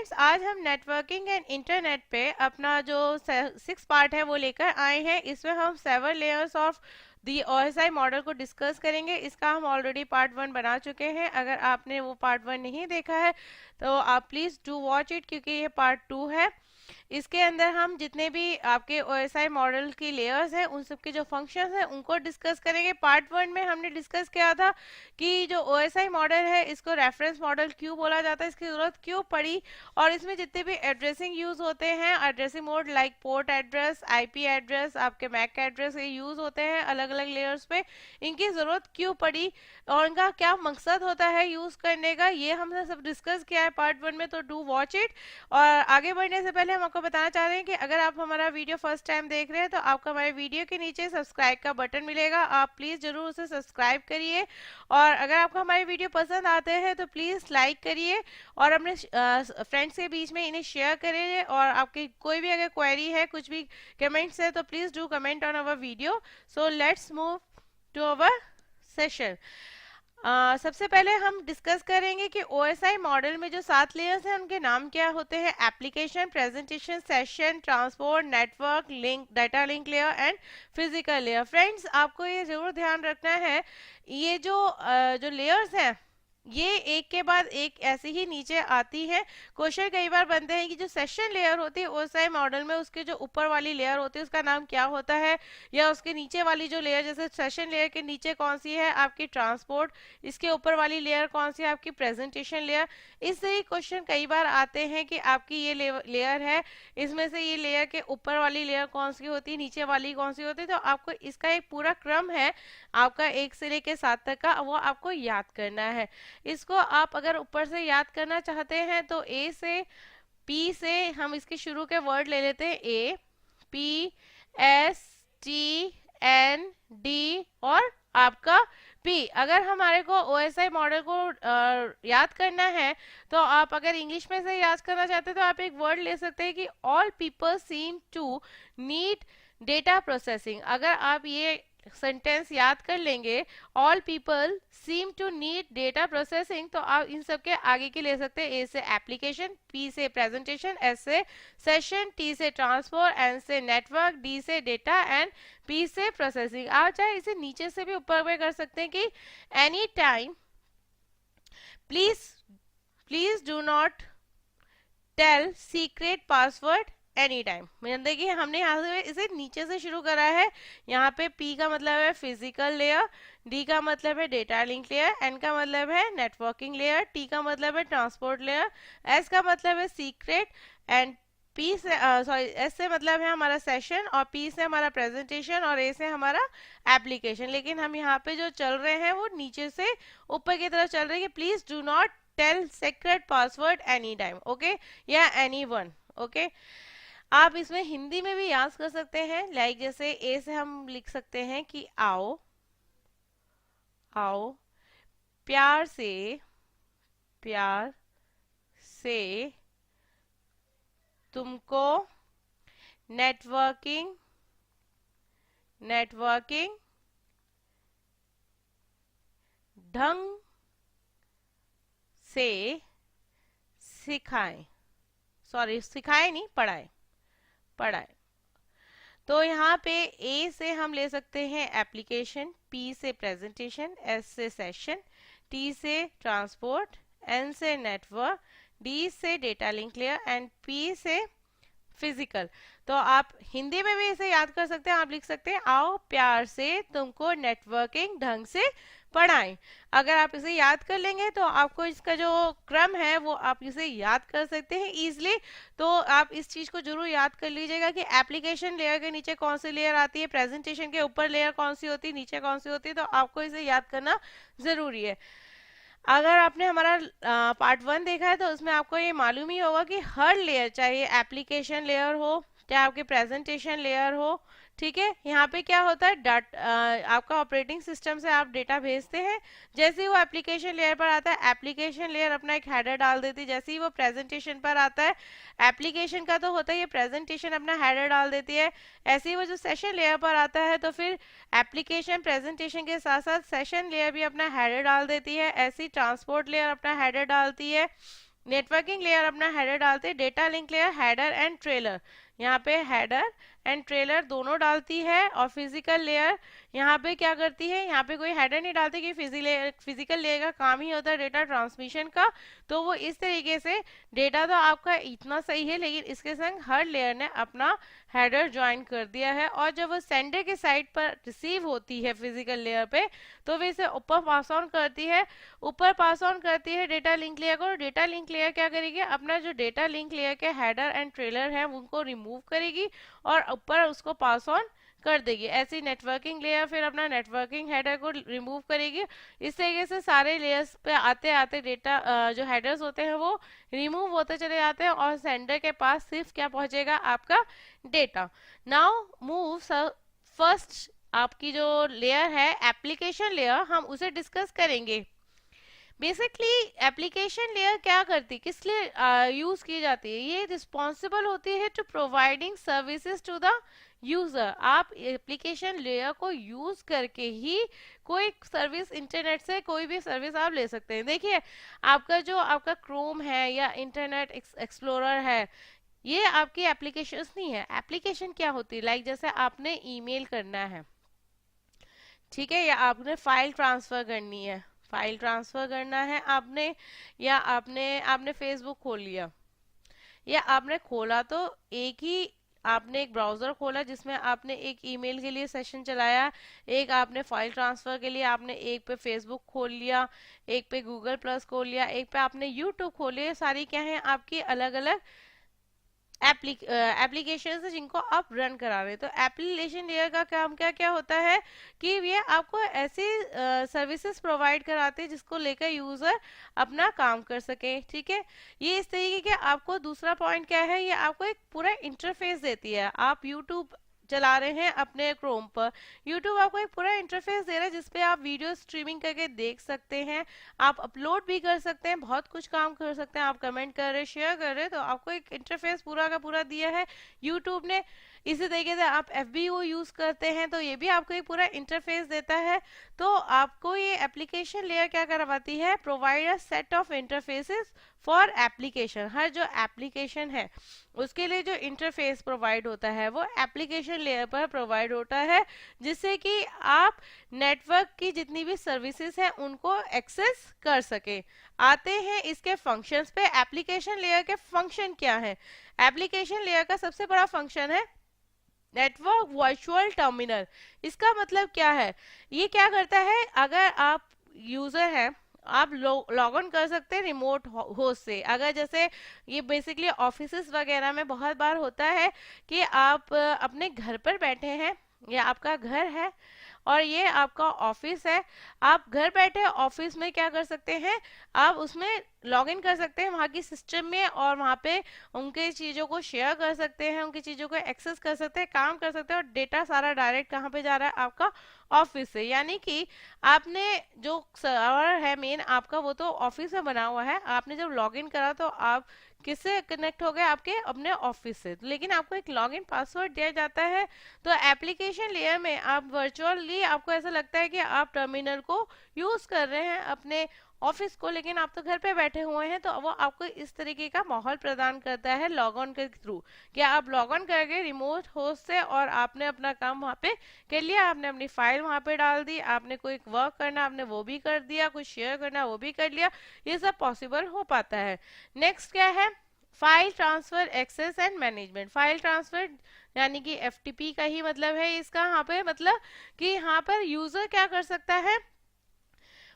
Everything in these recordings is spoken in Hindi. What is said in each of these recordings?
फ्रेंड्स, आज हम नेटवर्किंग एंड इंटरनेट पे अपना जो 6 पार्ट है वो लेकर आए हैं। इसमें हम 7 layers of the OSI model को डिस्कस करेंगे। इसका हम ऑलरेडी पार्ट 1 बना चुके हैं। अगर आपने वो पार्ट 1 नहीं देखा है तो आप प्लीज़ डू वॉच इट, क्योंकि ये पार्ट 2 है। इसके अंदर हम जितने भी आपके OSI मॉडल की लेयर्स हैं उन सब के जो फंक्शंस हैं उनको डिस्कस करेंगे। पार्ट 1 में हमने डिस्कस किया था कि जो OSI मॉडल है इसको रेफरेंस मॉडल क्यों बोला जाता है, इसकी ज़रूरत क्यों पड़ी, और इसमें जितने भी एड्रेसिंग यूज़ होते हैं, addressing mode like port address, IP address, आपके मैक एड्रेस, ये यूज़ होते हैं अलग अलग लेयर्स पे, इनकी ज़रूरत क्यों पड़ी और इनका क्या मकसद होता है यूज़ करने का, ये हमने सब डिस्कस किया है पार्ट 1 में। तो डू वॉच इट। और आगे बढ़ने से पहले हम आपको बताना चाह रहे हैं कि अगर आप हमारा वीडियो फर्स्ट टाइम देख रहे हैं तो आपको हमारे वीडियो के नीचे सब्सक्राइब का बटन मिलेगा, आप प्लीज़ ज़रूर उसे सब्सक्राइब करिए। और अगर आपको हमारे वीडियो पसंद आते हैं तो प्लीज़ लाइक करिए और अपने फ्रेंड्स के बीच में इन्हें शेयर करिए। और आपकी कोई भी अगर क्वेरी है, कुछ भी कमेंट्स है, तो please do comment on our video. So let's move to our session. सबसे पहले हम डिस्कस करेंगे कि OSI मॉडल में जो 7 लेयर्स हैं उनके नाम क्या होते हैं। Application, presentation, session, transport, network, link, data link layer and physical layer. Friends, आपको ये जरूर ध्यान रखना है, ये जो लेयर्स हैं ये एक के बाद एक ऐसे ही नीचे आती है। क्वेश्चन कई बार बनते हैं कि जो सेशन लेयर होती है OSI मॉडल में, उसके जो ऊपर वाली लेयर होती है उसका नाम क्या होता है, या उसके नीचे वाली जो लेयर, जैसे सेशन लेयर के नीचे कौन सी है आपकी ट्रांसपोर्ट, इसके ऊपर वाली लेयर कौन सी है आपकी प्रेजेंटेशन लेयर। इससे ही क्वेश्चन कई बार आते हैं कि आपकी ये लेयर है, इसमें से ये लेयर के ऊपर वाली लेयर कौन सी होती है, नीचे वाली कौन सी होती है। तो आपको इसका एक पूरा क्रम है आपका 1 से लेके 7 तक का, वो आपको याद करना है। इसको आप अगर ऊपर से याद करना चाहते हैं तो A से P से हम इसके शुरू के वर्ड ले लेते हैं। APSTND और आपका P। अगर हमारे को OSI मॉडल को याद करना है तो आप अगर इंग्लिश में से याद करना चाहते हैं तो आप एक वर्ड ले सकते हैं कि all people seem to need data processing. अगर आप ये सेंटेंस याद कर लेंगे, all people seem to need data processing, तो आप इन सब के आगे की ले सकते हैं। A से एप्लीकेशन, P से प्रेजेंटेशन, S से सेशन, T से ट्रांसफर, N से नेटवर्क, D से डेटा एंड P से प्रोसेसिंग। आप चाहे इसे नीचे से भी ऊपर में कर सकते हैं कि any time please do not tell secret password any time. देखिए हमने यहाँ से इसे नीचे से शुरू करा है। यहाँ पे P का मतलब है फिजिकल लेयर, D का मतलब है डेटा लिंक लेयर, N का मतलब है नेटवर्किंग लेयर, T का मतलब है ट्रांसपोर्ट लेयर, S का मतलब है सीक्रेट, एंड P से S से मतलब है हमारा सेशन, और P से हमारा प्रेजेंटेशन, और A से हमारा एप्लीकेशन। लेकिन हम यहाँ पे जो चल रहे हैं वो नीचे से ऊपर की तरफ चल रहे हैं कि please do not tell secret password any time, okay, या एनी वन, ओके। आप इसमें हिंदी में भी याद कर सकते हैं, लाइक जैसे A से हम लिख सकते हैं कि आओ आओ प्यार से तुमको नेटवर्किंग ढंग से सिखाएं, सॉरी सिखाएं नहीं, पढ़ाए। तो यहाँ पे A से हम ले सकते हैं एप्लीकेशन, P से प्रेजेंटेशन, S से सेशन, T से ट्रांसपोर्ट, N से नेटवर्क, D से data link layer and P से फिजिकल। तो आप हिंदी में भी इसे याद कर सकते हैं। आप लिख सकते हैं आओ प्यार से तुमको नेटवर्किंग ढंग से पढ़ाएं। अगर आप इसे याद कर लेंगे तो आपको इसका जो क्रम है वो आप इसे याद कर सकते हैं इजीली। तो आप इस चीज को जरूर याद कर लीजिएगा कि एप्लीकेशन लेयर के नीचे कौन सी लेयर आती है, प्रेजेंटेशन के ऊपर लेयर कौन सी होती है, नीचे कौन सी होती है। तो आपको इसे याद करना जरूरी है। अगर आपने हमारा पार्ट 1 देखा है तो उसमें आपको ये मालूम ही होगा कि हर लेयर, चाहे एप्लीकेशन लेयर हो चाहे आपके प्रेजेंटेशन लेयर हो, ठीक है, यहाँ पे क्या होता है आपका ऑपरेटिंग सिस्टम से आप डेटा भेजते हैं। जैसे ही वो एप्लीकेशन लेयर पर आता है, एप्लीकेशन लेयर अपना एक हेडर डाल देती है। जैसे ही वो प्रेजेंटेशन पर आता है, एप्लीकेशन का तो होता है ये, प्रेजेंटेशन अपना हेडर डाल देती है। ऐसे ही वो जो सेशन लेयर पर आता है तो फिर एप्लीकेशन प्रेजेंटेशन के साथ साथ सेशन लेयर भी अपना हेडर डाल देती है। ऐसी ट्रांसपोर्ट लेयर अपना हेडर डालती है। नेटवर्किंग लेयर अपना हेडर डालते हैं, data link layer header and trailer, यहाँ पे हेडर एंड ट्रेलर दोनों डालती है। और फिजिकल लेयर यहाँ पे क्या करती है, यहाँ पे कोई हेडर नहीं डालती कि फिजिकल लेयर का काम ही होता है डेटा ट्रांसमिशन का। तो वो इस तरीके से डेटा तो आपका इतना सही है, लेकिन इसके संग हर लेयर ने अपना हेडर ज्वाइन कर दिया है। और जब वो सेंडर के साइड पर रिसीव होती है फिजिकल लेयर पे, तो वे इसे ऊपर पास ऑन करती है, ऊपर पास ऑन करती है डेटा लिंक लेयर को। डेटा लिंक लेयर क्या करेगी, अपना जो डेटा लिंक लेयर के हेडर एंड ट्रेलर है उनको रिमूव करेगी और ऊपर उसको पास ऑन कर देगी। ऐसी नेटवर्किंग लेयर फिर अपना नेटवर्किंग हेडर को रिमूव करेगी। इस तरीके से सारे लेयर्स पे आते आते डेटा जो हेडर्स होते हैं वो रिमूव होते चले जाते हैं और सेंडर के पास सिर्फ क्या पहुंचेगा, आपका डेटा। नाउ मूव फर्स्ट, आपकी जो लेयर है एप्लीकेशन लेयर, हम उसे डिस्कस करेंगे। बेसिकली एप्लीकेशन लेयर क्या करती, किस लिए यूज की जाती है, ये रिस्पॉन्सिबल होती है to providing services to the user. आप एप्लीकेशन लेयर को यूज करके ही कोई सर्विस, इंटरनेट से कोई भी सर्विस आप ले सकते हैं। देखिए आपका क्रोम है या इंटरनेट एक्सप्लोरर है, ये आपकी एप्लीकेशंस नहीं है। एप्लीकेशन क्या होती है, लाइक जैसे आपने ईमेल करना है, ठीक है, या आपने फाइल ट्रांसफर करनी है, फाइल ट्रांसफर करना है आपने, या आपने फेसबुक खोल लिया, या आपने खोला तो आपने एक ब्राउजर खोला जिसमें आपने एक ईमेल के लिए सेशन चलाया, एक आपने फाइल ट्रांसफर के लिए आपने एक पे फेसबुक खोल लिया, एक पे गूगल प्लस खोल लिया, एक पे आपने यूट्यूब खोल लिया। सारी क्या है, आपकी अलग अलग एप्लीकेशन है जिनको आप रन करा रहे हैं। तो एप्लीकेशन लेयर का काम क्या क्या होता है कि ये आपको ऐसी सर्विसेज प्रोवाइड कराते हैं जिसको लेकर यूजर अपना काम कर सके, ठीक है। ये इस तरीके के, आपको दूसरा पॉइंट क्या है, ये आपको एक पूरा इंटरफेस देती है। आप यूट्यूब चला रहे हैं अपने क्रोम पर, यूट्यूब आपको एक पूरा इंटरफेस दे रहा है जिसपे आप वीडियो स्ट्रीमिंग करके देख सकते हैं, आप अपलोड भी कर सकते हैं, बहुत कुछ काम कर सकते हैं, आप कमेंट कर रहे, शेयर कर रहे, तो आपको एक इंटरफेस पूरा का पूरा दिया है यूट्यूब ने। इसी तरीके से आप FBO यूज करते हैं तो ये भी आपको एक पूरा इंटरफेस देता है। तो आपको ये एप्लीकेशन लेयर क्या करवाती है, provide a set of interfaces for application. हर जो एप्लीकेशन है उसके लिए जो इंटरफेस प्रोवाइड होता है वो एप्लीकेशन लेयर पर प्रोवाइड होता है, जिससे कि आप नेटवर्क की जितनी भी सर्विसेज हैं उनको एक्सेस कर सके। आते हैं इसके फंक्शंस पे। एप्लीकेशन लेयर के फंक्शन क्या है, एप्लीकेशन लेयर का सबसे बड़ा फंक्शन है नेटवर्क वर्चुअल टर्मिनल। इसका मतलब क्या है, ये क्या करता है, अगर आप यूजर हैं, आप लॉग ऑन कर सकते हैं रिमोट होस्ट से। अगर जैसे ये बेसिकली ऑफिसेज वगैरह में बहुत बार होता है कि आप अपने घर पर बैठे हैं, या आपका घर है और ये आपका ऑफिस है, आप घर बैठे ऑफिस में क्या कर सकते हैं, आप उसमें लॉग इन कर सकते हैं वहाँ की सिस्टम में, और वहाँ पे उनके चीज़ों को शेयर कर सकते हैं, उनकी चीज़ों को एक्सेस कर सकते हैं, काम कर सकते हैं, और डेटा सारा डायरेक्ट कहाँ पे जा रहा है, आपका ऑफिस से। यानी कि आपने जो सर्वर है मेन आपका, वो तो ऑफिस में बना हुआ है, आपने जब लॉग इन करा तो आप किससे कनेक्ट हो गए, आपके अपने ऑफिस से, लेकिन आपको एक लॉगिन पासवर्ड दिया जाता है। तो एप्लीकेशन लेयर में आप वर्चुअली, आपको ऐसा लगता है कि आप टर्मिनल को यूज कर रहे हैं अपने ऑफिस को, लेकिन आप तो घर पे बैठे हुए हैं, तो वो आपको इस तरीके का माहौल प्रदान करता है लॉग ऑन के थ्रू। क्या आप लॉग ऑन करके रिमोट होस्ट से, और आपने अपना काम वहाँ पे कर लिया, आपने अपनी फाइल वहाँ पे डाल दी, आपने कोई वर्क करना आपने वो भी कर दिया, कुछ शेयर करना वो भी कर लिया, ये सब पॉसिबल हो पाता है। नेक्स्ट क्या है, file transfer access and management. File transfer यानी कि FTP का ही मतलब है इसका, यहाँ पे मतलब कि यहाँ पर यूजर क्या कर सकता है,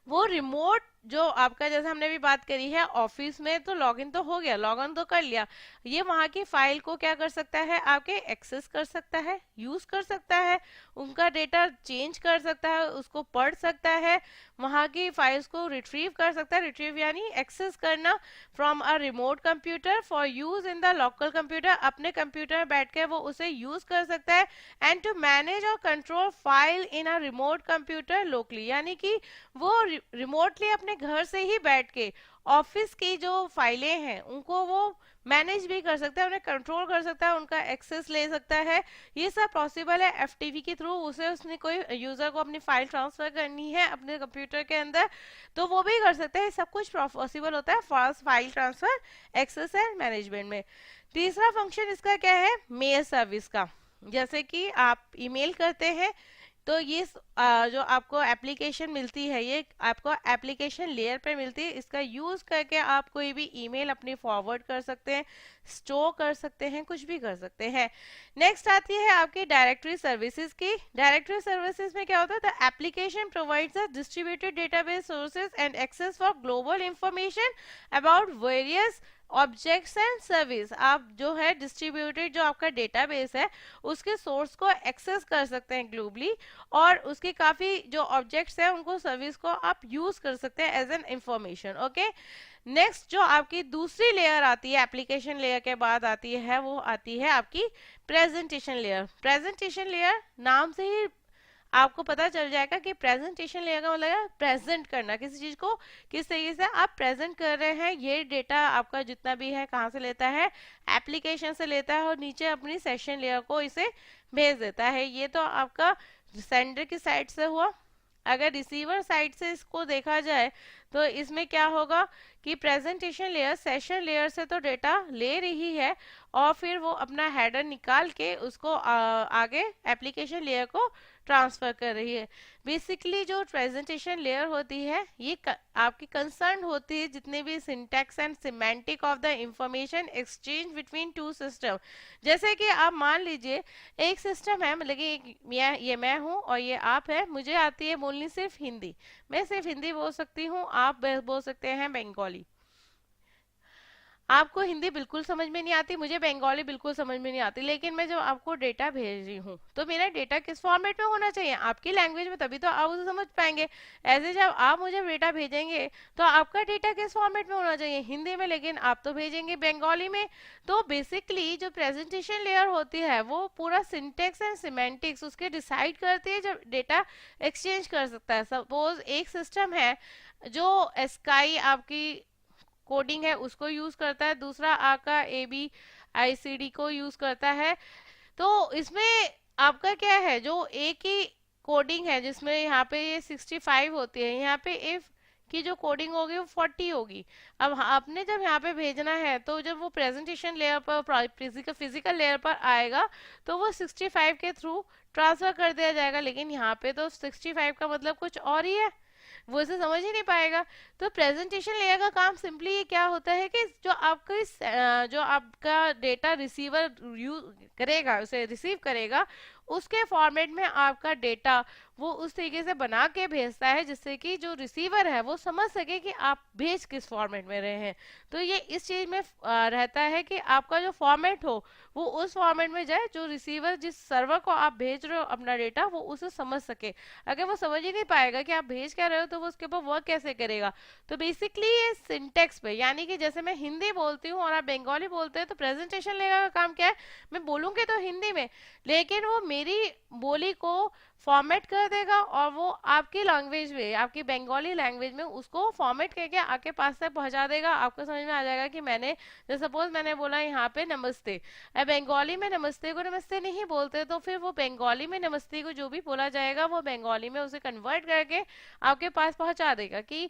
वो रिमोट जो आपका, जैसे हमने भी बात करी है ऑफिस में, तो लॉगिन तो हो गया, लॉगिन तो कर लिया, ये वहां की फाइल को क्या कर सकता है, आपके एक्सेस कर सकता है, यूज कर सकता है, उनका डेटा चेंज कर सकता है, उसको पढ़ सकता है, वहां की फाइल्स को रिट्रीव कर सकता है। रिट्रीव यानी एक्सेस करना from a remote computer for use in the local computer, अपने कंप्यूटर में बैठ के वो उसे यूज कर सकता है। एंड टू मैनेज और control file in a remote computer locally, यानी कि वो रिमोटली अपने घर से ही बैठ के ऑफिस की जो फाइलें हैं उनको वो मैनेज भी कर सकता है, उन्हें कंट्रोल कर सकता है, उनका एक्सेस ले सकता है। ये सब पॉसिबल है एफटीपी के थ्रू। उसे उसने कोई यूजर को अपनी फाइल ट्रांसफर करनी है अपने कंप्यूटर के अंदर तो वो भी कर सकते हैं। सब कुछ पॉसिबल होता है fast file transfer, access and management में। तीसरा फंक्शन इसका क्या है, मेल सर्विस का। जैसे कि आप ईमेल करते हैं तो ये जो आपको एप्लीकेशन मिलती है ये आपको एप्लीकेशन लेयर पे मिलती है। इसका यूज करके आप कोई भी ईमेल अपनी फॉरवर्ड कर सकते हैं, स्टोर कर सकते हैं, कुछ भी कर सकते हैं। नेक्स्ट आती है आपकी डायरेक्टरी सर्विसेज की। डायरेक्टरी सर्विसेज में क्या होता है, the application provides a distributed database sources and access for global information about various objects and service. आप जो है डिस्ट्रीब्यूटेड जो आपका डेटाबेस है उसके सोर्स को एक्सेस कर सकते हैं ग्लोबली, और उसके काफी जो ऑब्जेक्ट्स हैं उनको सर्विस को आप यूज कर सकते हैं as an information. Okay, next जो आपकी दूसरी लेयर आती है एप्लीकेशन लेयर के बाद आती है वो आती है आपकी प्रेजेंटेशन लेयर। प्रेजेंटेशन लेयर नाम से ही आपको पता चल जाएगा कि प्रेजेंटेशन लेयर का मतलब है प्रेजेंट करना किसी चीज को, किस तरीके से आप प्रेजेंट कर रहे हैं। ये डेटा आपका जितना भी है कहाँ से लेता है, एप्लीकेशन से लेता है और नीचे अपनी सेशन लेयर को इसे भेज देता है। ये तो आपका सेंडर की साइड से हुआ। अगर रिसीवर साइड से इसको देखा जाए तो इसमें क्या होगा कि प्रेजेंटेशन लेयर सेशन लेयर से तो डेटा ले रही है और फिर वो अपना हेडर निकाल के उसको आगे एप्लीकेशन लेयर को ट्रांसफर कर रही है। बेसिकली जो प्रेजेंटेशन लेयर होती है ये आपकी कंसर्न होती है जितने भी syntax and semantic of the information exchange between two system. जैसे कि आप मान लीजिए एक सिस्टम है, मतलब कि ये मैं हूँ और ये आप है, मुझे आती है बोलनी सिर्फ हिंदी, मैं सिर्फ हिंदी बोल सकती हूँ, आप बोल सकते हैं बंगाली। आपको हिंदी बिल्कुल समझ में नहीं आती, मुझे बंगाली बिल्कुल समझ में नहीं आती, लेकिन मैं जब आपको डेटा भेज रही हूँ तो मेरा डेटा किस फॉर्मेट में होना चाहिए, आपकी लैंग्वेज में, तभी तो आप उसे समझ पाएंगे। ऐसे जब आप मुझे डेटा भेजेंगे तो आपका डेटा किस फॉर्मेट में होना चाहिए, हिंदी में, लेकिन आप तो भेजेंगे बंगाली में। तो बेसिकली जो प्रेजेंटेशन लेयर होती है वो पूरा सिंटेक्स एंड सिमेंटिक्स उसके डिसाइड करती है जब डेटा एक्सचेंज कर सकता है। सपोज एक सिस्टम है जो स्काई आपकी कोडिंग है उसको यूज करता है, दूसरा आपका ABICD को यूज करता है। तो इसमें आपका क्या है, जो एक ही कोडिंग है जिसमें यहाँ पे ये 65 होती है, यहाँ पे इफ की जो कोडिंग होगी वो 40 होगी। अब आपने जब यहाँ पे भेजना है तो जब वो प्रेजेंटेशन लेयर पर फिजिकल लेयर पर आएगा तो वो 65 के थ्रू ट्रांसफर कर दिया जाएगा, लेकिन यहाँ पे तो 65 का मतलब कुछ और ही है, वो इसे समझ ही नहीं पाएगा। तो प्रेजेंटेशन लेयर का काम सिंपली ये क्या होता है कि जो आपका डेटा रिसीवर यूज करेगा, उसे रिसीव करेगा, उसके फॉर्मेट में आपका डेटा वो उस तरीके से बना के भेजता है जिससे कि जो रिसीवर है वो समझ सके कि आप भेज किस फॉर्मेट में रहे हैं। तो ये इस चीज में रहता है कि आपका जो फॉर्मेट हो वो उस फॉर्मेट में जाए जो रिसीवर जिस सर्वर को आप भेज रहे हो अपना डेटा वो उसे समझ सके। अगर वो समझ ही नहीं पाएगा कि आप भेज क्या रहे हो तो वो उसके ऊपर वर्क कैसे करेगा। तो बेसिकली ये सिंटेक्स पे, यानी कि जैसे मैं हिंदी बोलती हूँ और आप बंगाली बोलते हैं तो प्रेजेंटेशन लेगा का काम क्या है, मैं बोलूंगी तो हिंदी में लेकिन वो मेरी बोली को फॉर्मेट कर देगा और वो आपकी लैंग्वेज में, आपकी बंगाली लैंग्वेज में उसको फॉर्मेट करके आपके पास तक पहुंचा देगा। आपको समझ में आ जाएगा कि मैंने, जैसे सपोज मैंने बोला यहाँ पे नमस्ते, अब बंगाली में नमस्ते को नमस्ते नहीं बोलते तो फिर वो बंगाली में नमस्ते को जो भी बोला जाएगा वो बंगाली में उसे कन्वर्ट करके आपके पास पहुंचा देगा कि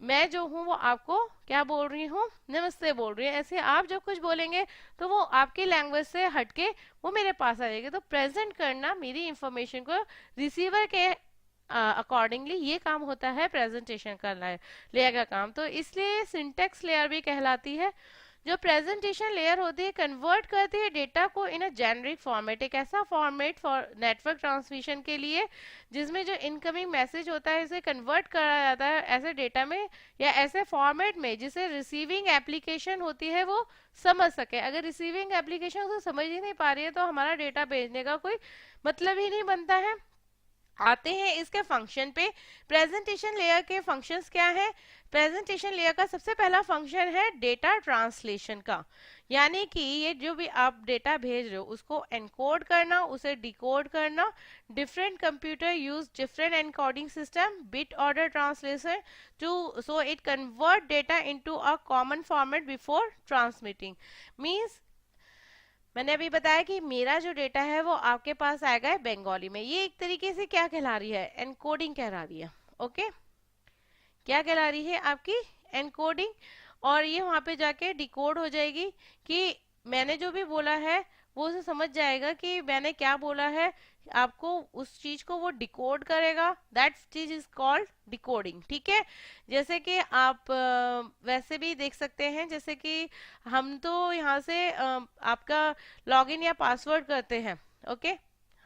मैं जो हूँ वो आपको क्या बोल रही हूँ, नमस्ते बोल रही है। ऐसे आप जब कुछ बोलेंगे तो वो आपकी लैंग्वेज से हटके वो मेरे पास आ जाएगी। तो प्रेजेंट करना मेरी इंफॉर्मेशन को रिसीवर के अकॉर्डिंगली ये काम होता है प्रेजेंटेशन करना लेयर का काम। तो इसलिए सिंटेक्स लेयर भी कहलाती है। जो प्रेजेंटेशन लेयर होती है कन्वर्ट करती है डेटा को इन अ जेनरिक फॉर्मेट, एक ऐसा फॉर्मेट फॉर नेटवर्क ट्रांसमिशन के लिए जिसमें जो इनकमिंग मैसेज होता है इसे कन्वर्ट करा जाता है ऐसे डेटा में या ऐसे फॉर्मेट में जिसे रिसीविंग एप्लीकेशन होती है वो समझ सके। अगर रिसीविंग एप्लीकेशन उसे समझ ही नहीं पा रही है तो हमारा डेटा भेजने का कोई मतलब ही नहीं बनता है। आते हैं इसके फंक्शन पे। प्रेजेंटेशन लेयर के फंक्शंस क्या हैं? प्रेजेंटेशन लेयर का सबसे पहला फंक्शन है डेटा ट्रांसलेशन का, यानी कि ये जो भी आप डेटा भेज रहे हो उसको एनकोड करना, उसे डिकोड करना, different computer use different encoding system, bit order translation to so it convert data into a common format before transmitting. Means मैंने अभी बताया कि मेरा जो डेटा है वो आपके पास आएगा बंगाली में, ये एक तरीके से क्या कहला रही है, एनकोडिंग कहला रही है। ओके, क्या कहला रही है आपकी, एनकोडिंग। और ये वहां पे जाके डिकोड हो जाएगी कि मैंने जो भी बोला है वो उसे समझ जाएगा कि मैंने क्या बोला है, आपको उस चीज को वो डिकोड करेगा, दैट चीज इज कॉल्ड डिकोडिंग। ठीक है, जैसे कि आप वैसे भी देख सकते हैं, जैसे कि हम तो यहाँ से आपका लॉगिन या पासवर्ड करते हैं। ओके,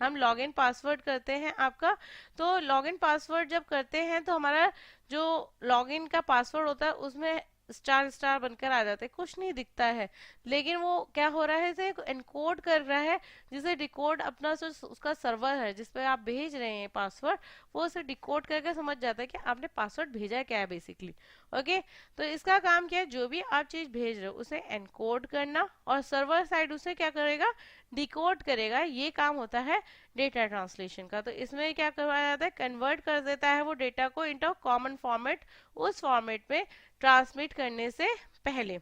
हम लॉगिन पासवर्ड करते हैं आपका, तो लॉगिन पासवर्ड जब करते हैं तो हमारा जो लॉगिन का पासवर्ड होता है उसमें स्टार स्टार बनकर आ जाते हैं, कुछ नहीं दिखता है। लेकिन वो क्या हो रहा है, इसे एनकोड कर रहा है, जिसे डिकोड अपना जो उसका सर्वर है जिस पे आप भेज रहे हैं पासवर्ड, वो उसे डिकोड करके समझ जाता है कि आपने पासवर्ड भेजा क्या है बेसिकली। ओके, तो इसका काम क्या है, जो भी आप चीज भेज रहे हो उसे एनकोड करना, और सर्वर साइड उसे क्या करेगा, डिकोड करेगा। ये काम होता है डेटा ट्रांसलेशन का। तो इसमें क्या करवाया जाता है, कन्वर्ट कर देता है वो डेटा को इनटू कॉमन फॉर्मेट, उस फॉर्मेट में ट्रांसमिट करने से पहले।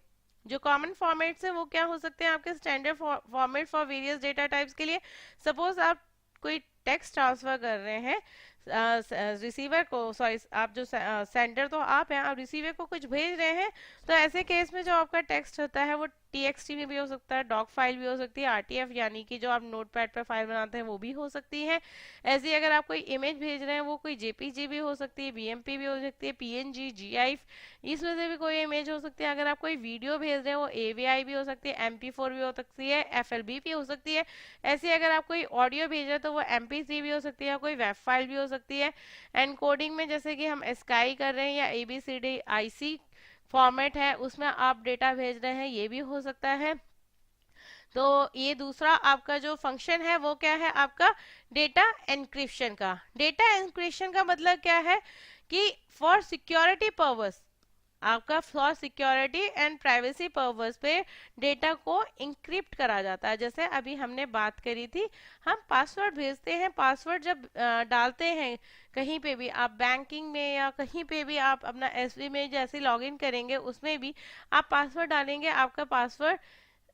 जो कॉमन फॉर्मेट्स है वो क्या हो सकते हैं आपके, standard format for various data types के लिए। सपोज आप कोई टेक्स्ट ट्रांसफर कर रहे हैं रिसीवर को, सॉरी आप जो सेंडर तो आप हैं, आप रिसीवर को कुछ भेज रहे हैं, तो ऐसे केस में जो आपका टेक्स्ट होता है वो टीएक्सटी में भी हो सकता है, डॉक फाइल भी हो सकती है, आरटीएफ यानी कि जो आप नोटपैड पर फाइल बनाते हैं वो भी हो सकती है। ऐसे ही अगर आप कोई इमेज भेज रहे हैं वो कोई जेपीजी भी हो सकती है, बीएमपी भी हो सकती है, पीएनजी, जीआईएफ, इसमें से भी कोई इमेज हो सकती है। अगर आप कोई वीडियो भेज रहे हैं वो एवीआई भी हो सकती है, एमपी4 भी हो सकती है, एफएलबी भी हो सकती है। ऐसे अगर आप कोई ऑडियो भेज रहे हैं तो वो एमपी3 भी हो सकती है, कोई वेब फाइल भी हो सकती है। एनकोडिंग में जैसे कि हम स्काई कर रहे हैं या एबीसीडी आईसी फॉर्मेट है उसमें आप डेटा भेज रहे हैं, ये भी हो सकता है। तो ये दूसरा आपका जो फंक्शन है वो क्या है आपका, डेटा एन्क्रिप्शन का। डेटा एन्क्रिप्शन का मतलब क्या है कि फॉर सिक्योरिटी पर्पस, आपका for security and privacy purpose पे डेटा को इंक्रिप्ट करा जाता है। जैसे अभी हमने बात करी थी, हम पासवर्ड भेजते हैं, पासवर्ड जब डालते हैं कहीं पे भी, आप बैंकिंग में या कहीं पे भी आप अपना एसबी में जैसे लॉगिन करेंगे उसमें भी आप पासवर्ड डालेंगे, आपका पासवर्ड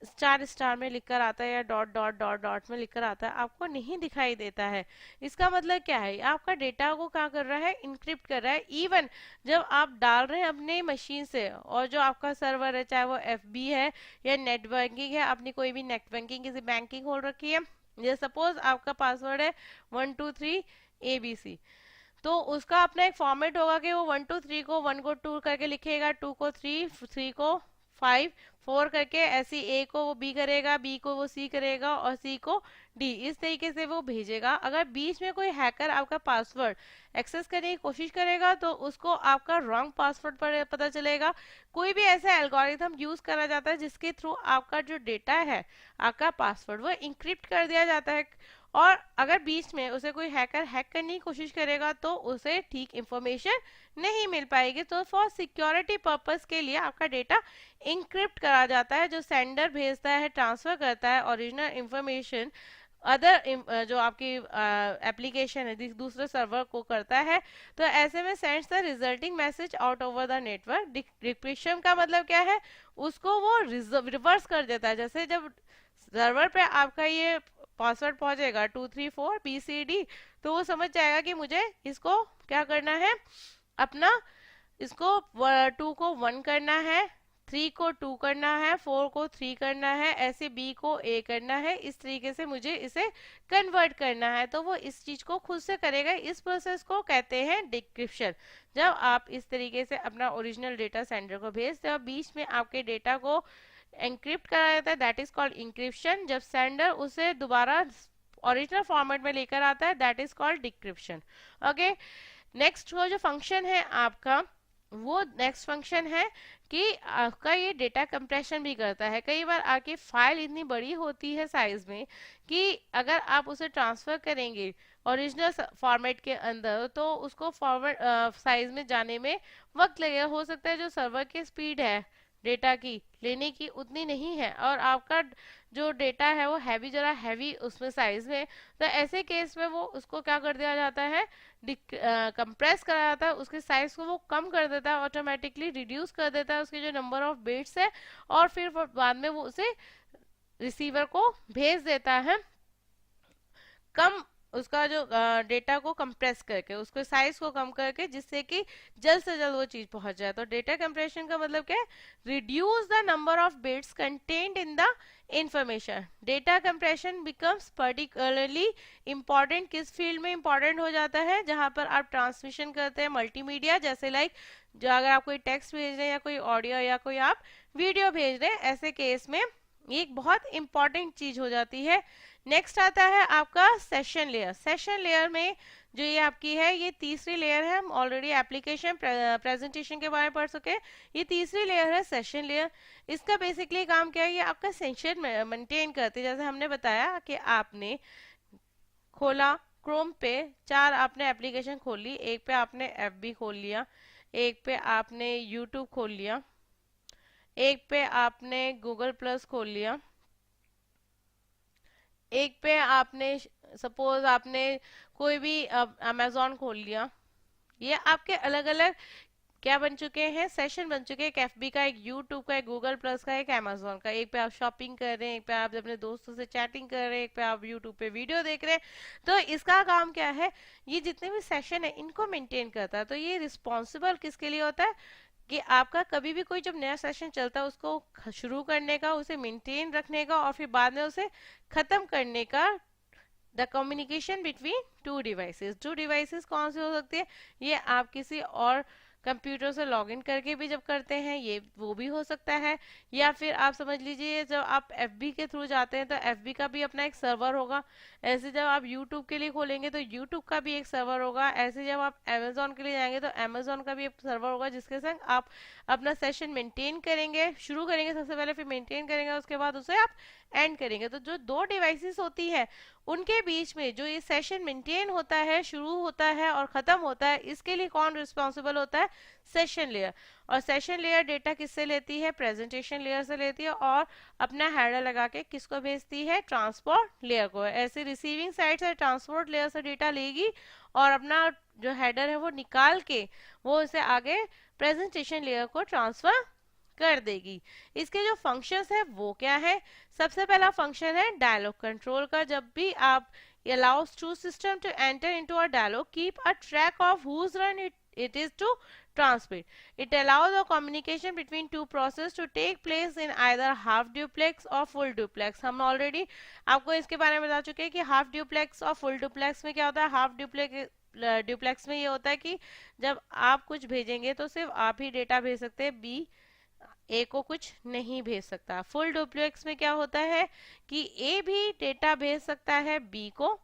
स्टार स्टार में लिखकर आता है या डॉट डॉट डॉट डॉट में लिखकर आता है, आपको नहीं दिखाई देता है। इसका मतलब क्या है, आपका डेटा को क्या कर रहा है, इंक्रिप्ट कर रहा है। इवन जब आप डाल रहे हैं अपने मशीन से, और जो आपका सर्वर है चाहे वो एफबी है या नेट बैंकिंग है, अपनी कोई भी नेट बैंकिंग किसी बैंक की खोल रखी है, जैसे सपोज आपका पासवर्ड है 123 ABC, तो उसका अपना एक फॉर्मेट होगा कि वो 1 to 3 को 1 को 2 करके लिखेगा, 2 को 3, 3 को 5, 4 करके, ऐसी ए को वो बी करेगा, बी को वो सी करेगा और सी को डी, इस तरीके से वो भेजेगा। अगर बीच में कोई हैकर आपका पासवर्ड एक्सेस करने की कोशिश करेगा तो उसको आपका रॉन्ग पासवर्ड पर पता चलेगा। कोई भी ऐसा एल्गोरिथम यूज करा जाता है जिसके थ्रू आपका जो डेटा है, आपका पासवर्ड, वो इंक्रिप्ट कर दिया जाता है। और अगर बीच में उसे कोई हैकर हैक करने की कोशिश करेगा तो उसे ठीक इंफॉर्मेशन नहीं मिल पाएगी। तो फॉर सिक्योरिटी पर्पस के लिए आपका डेटा इंक्रिप्ट करा जाता है, जो सेंडर भेजता है, ट्रांसफर करता है ओरिजिनल इंफॉर्मेशन अदर जो आपकी एप्लीकेशन है दूसरे सर्वर को करता है। तो ऐसे में sends the resulting message out over the network. Decryption का मतलब क्या है, उसको वो रिवर्स कर देता है। जैसे जब सर्वर पे आपका ये पासवर्ड पहुंचेगा 234BCD, तो वो समझ जाएगा कि मुझे इसको क्या करना है, अपना इसको 2 को 1 करना है, 3 को 2 करना है, 4 को 3 करना है, ऐसे बी को ए करना है, इस तरीके से मुझे इसे कन्वर्ट करना है। तो वो इस चीज को खुद से करेगा। इस प्रोसेस को कहते हैं डिक्रिप्शन। जब आप इस तरीके से अपना ओरिजिनल डेटा सेंडर को भेजते हो, बीच में आपके डेटा को एनक्रिप्ट करा जाता है, दैट इज कॉल्ड इंक्रिप्शन। जब सेंडर उसे दोबारा ओरिजिनल फॉर्मेट में लेकर आता है, that is called decryption. Okay, next वो जो फंक्शन है आपका, वो नेक्स्ट फंक्शन है कि आपका ये डेटा कंप्रेशन भी करता है। कई बार आपकी फाइल इतनी बड़ी होती है साइज में कि अगर आप उसे ट्रांसफर करेंगे ओरिजिनल फॉर्मेट के अंदर तो उसको फॉर्मेट साइज में जाने में वक्त लगेगा। हो सकता है जो सर्वर की स्पीड है डेटा की लेने की उतनी नहीं है, और आपका जो डेटा है वो हैवी, जरा हैवी उसमें साइज में, तो ऐसे केस में वो उसको क्या कर दिया जाता है, कंप्रेस करा जाता है, उसके साइज को वो कम कर देता है, ऑटोमेटिकली रिड्यूस कर देता है उसके जो नंबर ऑफ बिट्स है, और फिर बाद में वो उसे रिसीवर को भेज देता है कम, उसका जो डेटा को कंप्रेस करके, उसको साइज को कम करके, जिससे कि जल्द से जल्द वो चीज पहुंच जाए। तो डेटा कंप्रेशन का मतलब क्या है, reduce the number of bits content in the information. Data compression becomes particularly important किस फील्ड में इंपॉर्टेंट हो जाता है, जहां पर आप ट्रांसमिशन करते हैं मल्टीमीडिया, जैसे लाइक जो अगर आप कोई टेक्स्ट भेज रहे हैं या कोई ऑडियो या कोई आप वीडियो भेज रहे हैं, ऐसे केस में ये एक बहुत इंपॉर्टेंट चीज हो जाती है। नेक्स्ट आता है आपका सेशन लेयर। सेशन लेयर में जो ये आपकी है, ये तीसरी लेयर है, हम ऑलरेडी एप्लीकेशन प्रेजेंटेशन के बारे में पढ़ चुके हैं। ये तीसरी लेयर है सेशन लेयर। इसका बेसिकली काम क्या है, ये आपका सेशन मेंटेन करती है। जैसे हमने बताया कि आपने खोला क्रोम पे, चार आपने एप्लीकेशन खोल ली, एक पे आपने एफबी खोल लिया, एक पे आपने यूट्यूब खोल लिया, एक पे आपने गूगल प्लस खोल लिया, एक पे आपने सपोज आपने कोई भी अमेजोन खोल लिया। ये आपके अलग अलग क्या बन चुके हैं, सेशन बन चुके हैं, एक एफबी का, एक यूट्यूब का, एक गूगल प्लस का, एक अमेजोन का। एक पे आप शॉपिंग कर रहे हैं, एक पे आप अपने दोस्तों से चैटिंग कर रहे हैं, एक पे आप यूट्यूब पे वीडियो देख रहे हैं। तो इसका काम क्या है, ये जितने भी सेशन है इनको मेंटेन करता है। तो ये रिस्पॉन्सिबल किसके लिए होता है, कि आपका कभी भी कोई जब नया सेशन चलता है उसको शुरू करने का, उसे मेंटेन रखने का, और फिर बाद में उसे खत्म करने का। The communication between two devices. Two devices कौन से हो सकती है, ये आप किसी और कंप्यूटर से लॉगिन करके भी जब करते हैं, ये वो भी हो सकता है, या फिर आप समझ लीजिए जब आप एफबी के थ्रू जाते हैं तो एफबी का भी अपना एक सर्वर होगा। ऐसे जब आप यूट्यूब के लिए खोलेंगे तो यूट्यूब का भी एक सर्वर होगा। ऐसे जब आप अमेजोन के लिए जाएंगे तो अमेजोन का भी एक सर्वर होगा, जिसके संग आप अपना सेशन मेंटेन करेंगे, शुरू करेंगे सबसे पहले, फिर मेंटेन करेंगे, उसके बाद उसे आप एंड करेंगे। तो जो दो डिवाइसेस होती है उनके बीच में जो ये सेशन मेंटेन होता है, शुरू होता है और खत्म होता है, इसके लिए कौन रिस्पॉन्सिबल होता है, सेशन लेयर। और सेशन लेयर डेटा किससे लेती है, प्रेजेंटेशन लेयर से लेती है, और अपना हेडर लगा के किसको भेजती है, ट्रांसपोर्ट लेयर को। ऐसे रिसीविंग साइड से ट्रांसपोर्ट लेयर से डेटा लेगी और अपना जो हेडर है वो निकाल के वो इसे आगे प्रेजेंटेशन लेयर को ट्रांसफर कर देगी। इसके जो फंक्शंस है वो क्या है, सबसे पहला फंक्शन है डायलॉग कंट्रोल का। जब भी आप allows to system to enter into a dialogue, keep a track of whose run it is to transmit. It allows the communication between two processes to take place in either half duplex or full duplex. हम ऑलरेडी आपको इसके बारे में बता चुके हैं कि हाफ ड्यूप्लेक्स और फुल डुप्लेक्स में क्या होता है। हाफ ड्यूप्लेक्स में ये होता है कि जब आप कुछ भेजेंगे तो सिर्फ आप ही डेटा भेज सकते हैं, बी ए को कुछ नहीं भेज सकता। फुल डुप्लेक्स में क्या होता है कि ए भी डेटा भेज सकता है बी को,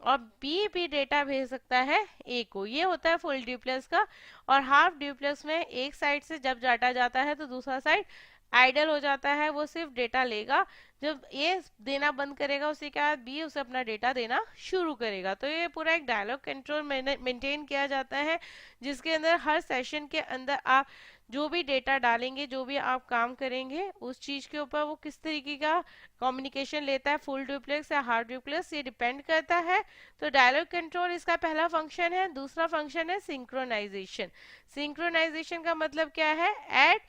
और बी भी डेटा भेज सकता है ए को। ये होता है फुल डुप्लेक्स का। और हाफ डुप्लेक्स में एक साइड से जब डाटा जाता है तो दूसरा साइड आइडल हो जाता है, वो सिर्फ डेटा लेगा। जब ए देना बंद करेगा उसी के बाद बी उसे अपना डेटा देना शुरू करेगा। तो ये पूरा एक डायलॉग कंट्रोल मेंटेन किया जाता है, जिसके अंदर हर सेशन के अंदर आप जो भी डेटा डालेंगे, जो भी आप काम करेंगे, उस चीज के ऊपर वो किस तरीके का कम्युनिकेशन लेता है, फुल डुप्लेक्स या हाफ डुप्लेक्स, ये डिपेंड करता है। तो डायलॉग कंट्रोल इसका पहला फंक्शन है। दूसरा फंक्शन है सिंक्रोनाइजेशन। सिंक्रोनाइजेशन का मतलब क्या है, एट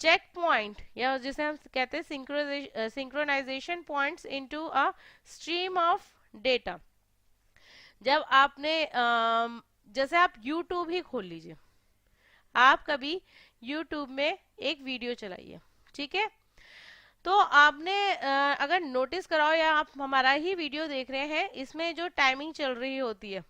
चेक पॉइंट, या जिसे हम कहते हैं synchronization points into a stream of data. जब आपने जैसे आप यूट्यूब ही खोल लीजिए, आप कभी यूट्यूब में एक वीडियो चलाइए, ठीक है, तो आपने अगर नोटिस कराओ या आप हमारा ही वीडियो देख रहे हैं, इसमें जो टाइमिंग चल रही होती है,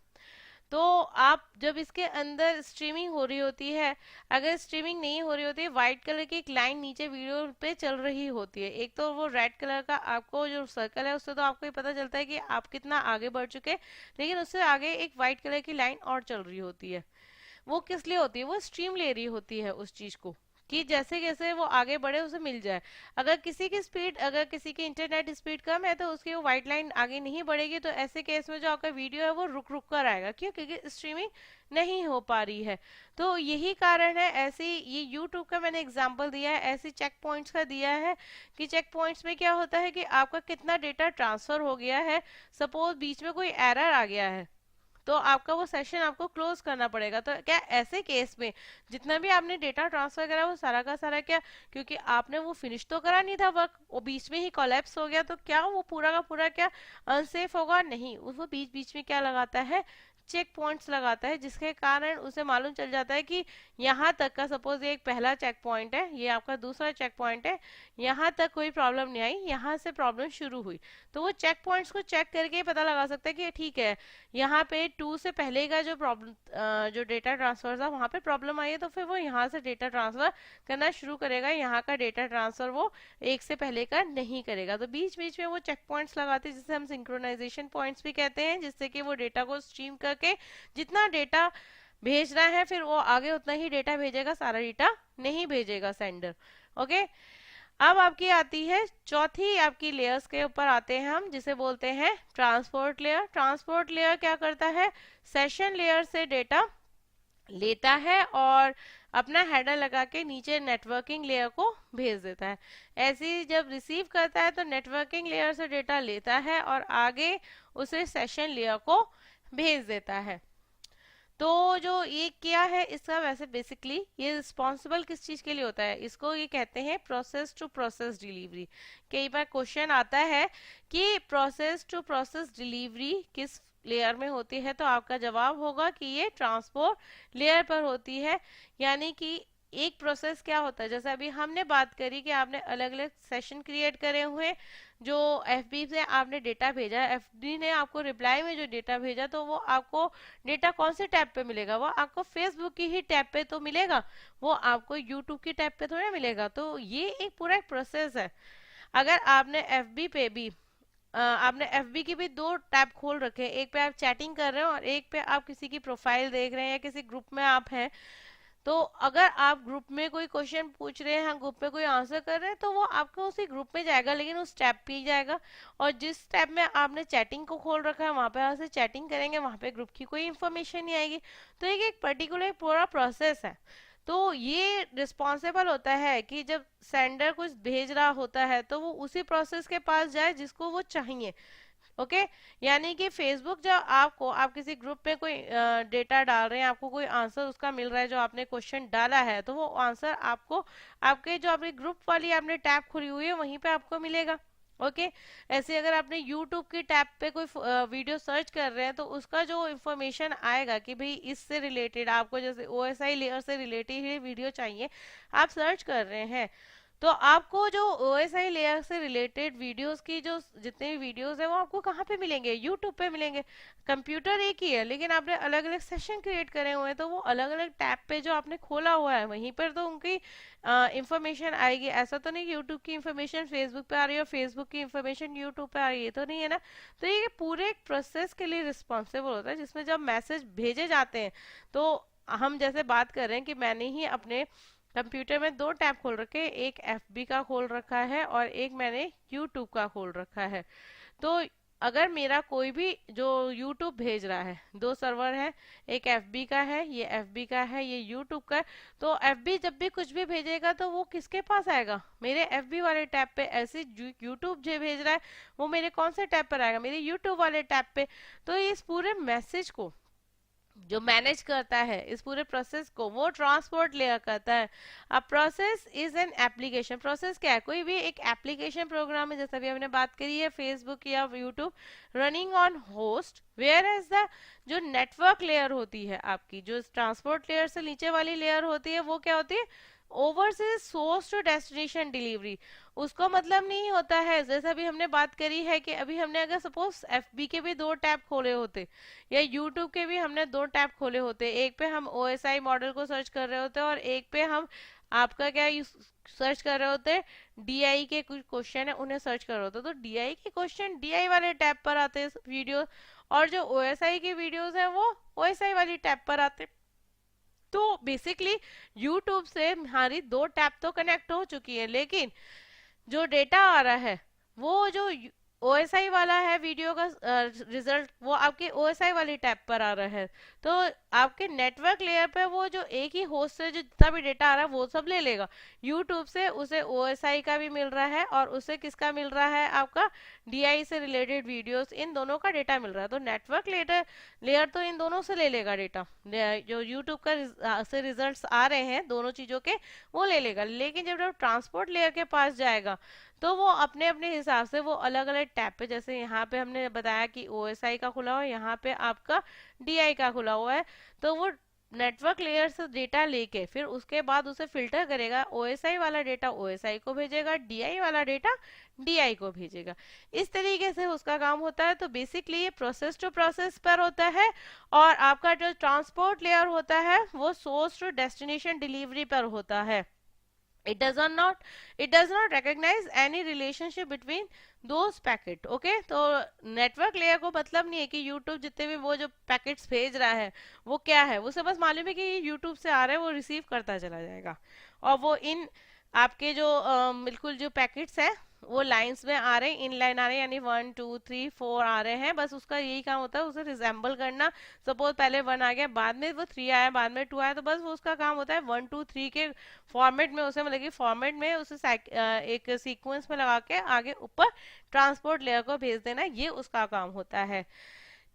तो आप जब इसके अंदर स्ट्रीमिंग हो रही होती है, अगर स्ट्रीमिंग नहीं हो रही होती है, व्हाइट कलर की एक लाइन नीचे वीडियो पे चल रही होती है। एक तो वो रेड कलर का आपको जो सर्कल है उससे तो आपको ये पता चलता है कि आप कितना आगे बढ़ चुके हैं, लेकिन उससे आगे एक व्हाइट कलर की लाइन और चल रही होती है। वो किस लिए होती है, वो स्ट्रीम ले रही होती है उस चीज को, कि जैसे जैसे वो आगे बढ़े उसे मिल जाए। अगर किसी की इंटरनेट स्पीड कम है तो उसकी वो व्हाइट लाइन आगे नहीं बढ़ेगी, तो ऐसे केस में जो आपका वीडियो है वो रुक रुक कर आएगा। क्यों? क्योंकि स्ट्रीमिंग नहीं हो पा रही है। तो यही कारण है। ऐसे ये यूट्यूब का मैंने एग्जांपल दिया है, ऐसे चेक पॉइंट्स का दिया है कि चेक पॉइंट्स में क्या होता है कि आपका कितना डेटा ट्रांसफर हो गया है। सपोज बीच में कोई एरर आ गया है तो आपका वो सेशन आपको क्लोज करना पड़ेगा। तो क्या ऐसे केस में जितना भी आपने डेटा ट्रांसफर करा वो सारा का सारा क्या, क्योंकि आपने वो फिनिश तो करा नहीं था वर्क, वो बीच में ही कोलैप्स हो गया, तो क्या वो पूरा का पूरा क्या अनसेफ होगा? नहीं, वो बीच बीच में क्या लगाता है, चेक पॉइंट्स लगाता है, जिसके कारण उसे मालूम चल जाता है कि यहाँ तक का, सपोज ये एक पहला चेक पॉइंट है, ये आपका दूसरा चेक पॉइंट है, यहाँ तक कोई प्रॉब्लम नहीं आई, यहाँ से प्रॉब्लम शुरू हुई। तो वो चेक पॉइंट्स को चेक करके पता लगा सकता है कि ठीक है, यहाँ पे 2 से पहले का जो प्रॉब्लम, जो डेटा ट्रांसफर था वहां पे प्रॉब्लम आई है, तो फिर वो यहाँ से डेटा ट्रांसफर करना शुरू करेगा। यहाँ का डेटा ट्रांसफर वो 1 से पहले का नहीं करेगा। तो बीच बीच में वो चेक पॉइंट्स लगाते हैं, जिसे हम सिंक्रोनाइजेशन पॉइंट्स भी कहते हैं, जिससे कि वो डेटा को स्ट्रीम करके जितना डेटा भेज रहा है फिर वो आगे उतना ही डेटा भेजेगा, सारा डेटा नहीं भेजेगा सेंडर। ओके। अब आपकी आती है चौथी आपकी लेयर्स के ऊपर आते हैं हम, जिसे बोलते हैं ट्रांसपोर्ट लेयर। ट्रांसपोर्ट लेयर क्या करता है, सेशन लेयर से डेटा लेता है और अपना हेडर लगा के नीचे नेटवर्किंग लेयर को भेज देता है। ऐसे ही जब रिसीव करता है तो नेटवर्किंग लेयर से डेटा लेता है और आगे उसे सेशन लेयर को भेज देता है। तो जो ये किया है इसका, वैसे बेसिकली ये रिस्पॉन्सिबल किस चीज के लिए होता है, इसको ये कहते हैं प्रोसेस टू प्रोसेस डिलीवरी। कई बार क्वेश्चन आता है कि प्रोसेस टू प्रोसेस डिलीवरी किस लेयर में होती है, तो आपका जवाब होगा कि ये ट्रांसपोर्ट लेयर पर होती है। यानी कि एक प्रोसेस क्या होता है, जैसे अभी हमने बात करी कि आपने अलग अलग सेशन क्रिएट करे हुए, जो एफबी से आपने डेटा भेजा, एफबी ने आपको रिप्लाई में जो डेटा भेजा, तो वो आपको डेटा कौन से टैब पे मिलेगा, वो आपको फेसबुक की ही टैब पे तो मिलेगा, वो आपको यूट्यूब की टैब पे थोड़ा मिलेगा। तो ये एक पूरा एक प्रोसेस है। अगर आपने एफबी पे भी आपने एफबी की भी 2 टैब खोल रखे हैं, एक पे आप चैटिंग कर रहे हो और एक पे आप किसी की प्रोफाइल देख रहे हैं या किसी ग्रुप में आप हैं, तो अगर आप ग्रुप में कोई क्वेश्चन पूछ रहे हैं, ग्रुप में कोई आंसर कर रहे हैं, तो वो आपको उसी ग्रुप में जाएगा, लेकिन उस टैब पे ही जाएगा। और जिस टैब में आपने चैटिंग को खोल रखा है वहां पे आपसे चैटिंग करेंगे, वहां पे ग्रुप की कोई इन्फॉर्मेशन नहीं आएगी। तो एक पर्टिकुलर पूरा प्रोसेस है। तो ये रिस्पॉन्सिबल होता है कि जब सेंडर कुछ भेज रहा होता है तो वो उसी प्रोसेस के पास जाए जिसको वो चाहिए। ओके। यानी कि फेसबुक जब आपको, आप किसी ग्रुप में कोई डेटा डाल रहे हैं, आपको कोई आंसर उसका मिल रहा है जो आपने क्वेश्चन डाला है, तो वो आंसर आपको आपके जो आपने ग्रुप वाली आपने टैब खुली हुई है वहीं पे आपको मिलेगा। ओके। ऐसे अगर आपने यूट्यूब की टैब पे कोई वीडियो सर्च कर रहे हैं, तो उसका जो इन्फॉर्मेशन आएगा कि भाई इससे रिलेटेड आपको, जैसे ओएसआई लेयर से रिलेटेड ही वीडियो चाहिए, आप सर्च कर रहे हैं, तो आपको जो ओएसआई लेयर से रिलेटेड वीडियोस की जो जितने भी वीडियोस हैं वो आपको कहाँ पे मिलेंगे, यूट्यूब पे मिलेंगे। कंप्यूटर एक ही है लेकिन आपने अलग अलग सेशन क्रिएट करे हुए हैं, तो वो अलग अलग टैब पे जो आपने खोला हुआ है वहीं पर तो उनकी इंफॉर्मेशन आएगी। ऐसा तो नहीं यूट्यूब की इंफॉर्मेशन फेसबुक पे आ रही है और फेसबुक की इंफॉर्मेशन यूट्यूब पे आ रही है, तो नहीं है ना। तो ये पूरे एक प्रोसेस के लिए रिस्पॉन्सिबल होता है, जिसमें जब मैसेज भेजे जाते हैं, तो हम जैसे बात कर रहे हैं कि मैंने ही अपने कंप्यूटर में 2 टैब खोल रखे, एक एफबी का खोल रखा है और एक मैंने यूट्यूब का खोल रखा है। तो अगर मेरा कोई भी जो यूट्यूब भेज रहा है, 2 सर्वर है, एक एफबी का है, ये एफबी का है, ये यूट्यूब का है, तो एफबी जब भी कुछ भी भेजेगा तो वो किसके पास आएगा, मेरे एफबी वाले टैब पे। ऐसे यूट्यूब जो भेज रहा है वो मेरे कौन से टैब पर आएगा, मेरे यूट्यूब वाले टैब पे। तो इस पूरे मैसेज को जो मैनेज करता है, इस पूरे प्रोसेस को, वो ट्रांसपोर्ट लेयर करता है। अब process is an application. Process क्या है, कोई भी एक एप्लीकेशन प्रोग्राम है, जैसे अभी हमने बात करी है फेसबुक या YouTube, running on host, whereas the जो नेटवर्क लेयर होती है आपकी, जो ट्रांसपोर्ट लेयर से नीचे वाली लेयर होती है, वो क्या होती है, oversees source to destination delivery. उसको मतलब नहीं होता है, जैसे अभी हमने बात करी है कि अभी हमने अगर सपोज एफबी के भी 2 टैब खोले होते या यूट्यूब के भी हमने 2 टैब खोले होते, एक पे हम ओएसआई मॉडल को सर्च कर रहे होते और एक पे हम आपका क्या सर्च कर रहे होते, डीआई के कुछ क्वेश्चन है उन्हें सर्च कर रहे होते, तो डीआई के क्वेश्चन डीआई वाले टैब पर आते हैं वीडियो, और जो ओएसआई की वीडियोस है वो ओएसआई वाली टैब पर आते। तो बेसिकली यूट्यूब से हमारी दो टैब तो कनेक्ट हो चुकी है, लेकिन जो डेटा आ रहा है वो जो ओएसआई वाला है वीडियो का रिजल्ट, वो आपके ओएसआई वाली टैब पर आ रहा है। तो आपके नेटवर्क लेयर पे वो जो एक ही होस्ट से जो जितना भी डेटा आ रहा है वो सब ले लेगा। यूट्यूब से उसे ओएसआई का भी मिल रहा है और उसे किसका मिल रहा है, आपका डीआई से रिलेटेड वीडियोस, इन दोनों का डेटा मिल रहा है। तो नेटवर्क लेयर तो इन दोनों से ले लेगा डेटा, जो यूट्यूब का से रिजल्ट्स आ रहे हैं दोनों चीजों के, वो ले लेगा। लेकिन जब ट्रांसपोर्ट लेयर के पास जाएगा तो वो अपने अपने हिसाब से वो अलग अलग टैब पे, जैसे यहाँ पे हमने बताया कि ओएसआई का खुला हुआ है, यहाँ पे आपका डीआई का खुला हुआ है, तो वो नेटवर्क लेयर से डेटा लेके फिर उसके बाद उसे फिल्टर करेगा। ओएसआई वाला डेटा ओएसआई को भेजेगा, डीआई वाला डेटा डीआई को भेजेगा। इस तरीके से उसका काम होता है। तो बेसिकली ये प्रोसेस टू प्रोसेस पर होता है, और आपका जो ट्रांसपोर्ट लेयर होता है वो सोर्स टू डेस्टिनेशन डिलीवरी पर होता है। it does not recognize any relationship between those packet। Okay, तो नेटवर्क लेयर को मतलब नहीं है कि यूट्यूब जितने भी वो जो पैकेट्स भेज रहा है वो क्या है, उसे बस मालूम है कि ये यूट्यूब से आ रहा है, वो रिसीव करता चला जाएगा। और वो इन आपके जो बिल्कुल जो पैकेट्स है वो लाइंस में आ रहे हैं, इन लाइन आ रहे हैं, यानी 1 2 3 4 आ रहे हैं। बस उसका यही काम होता है उसे रिजेंबल करना। सपोज पहले 1 आ गया, बाद में वो 3 आया, बाद में 2 आया, तो बस वो उसका काम होता है 1 2 3 के फॉर्मेट में उसे, मतलब कि फॉर्मेट में उसे एक सीक्वेंस में लगा के आगे ऊपर ट्रांसपोर्ट लेयर को भेज देना, ये उसका काम होता है।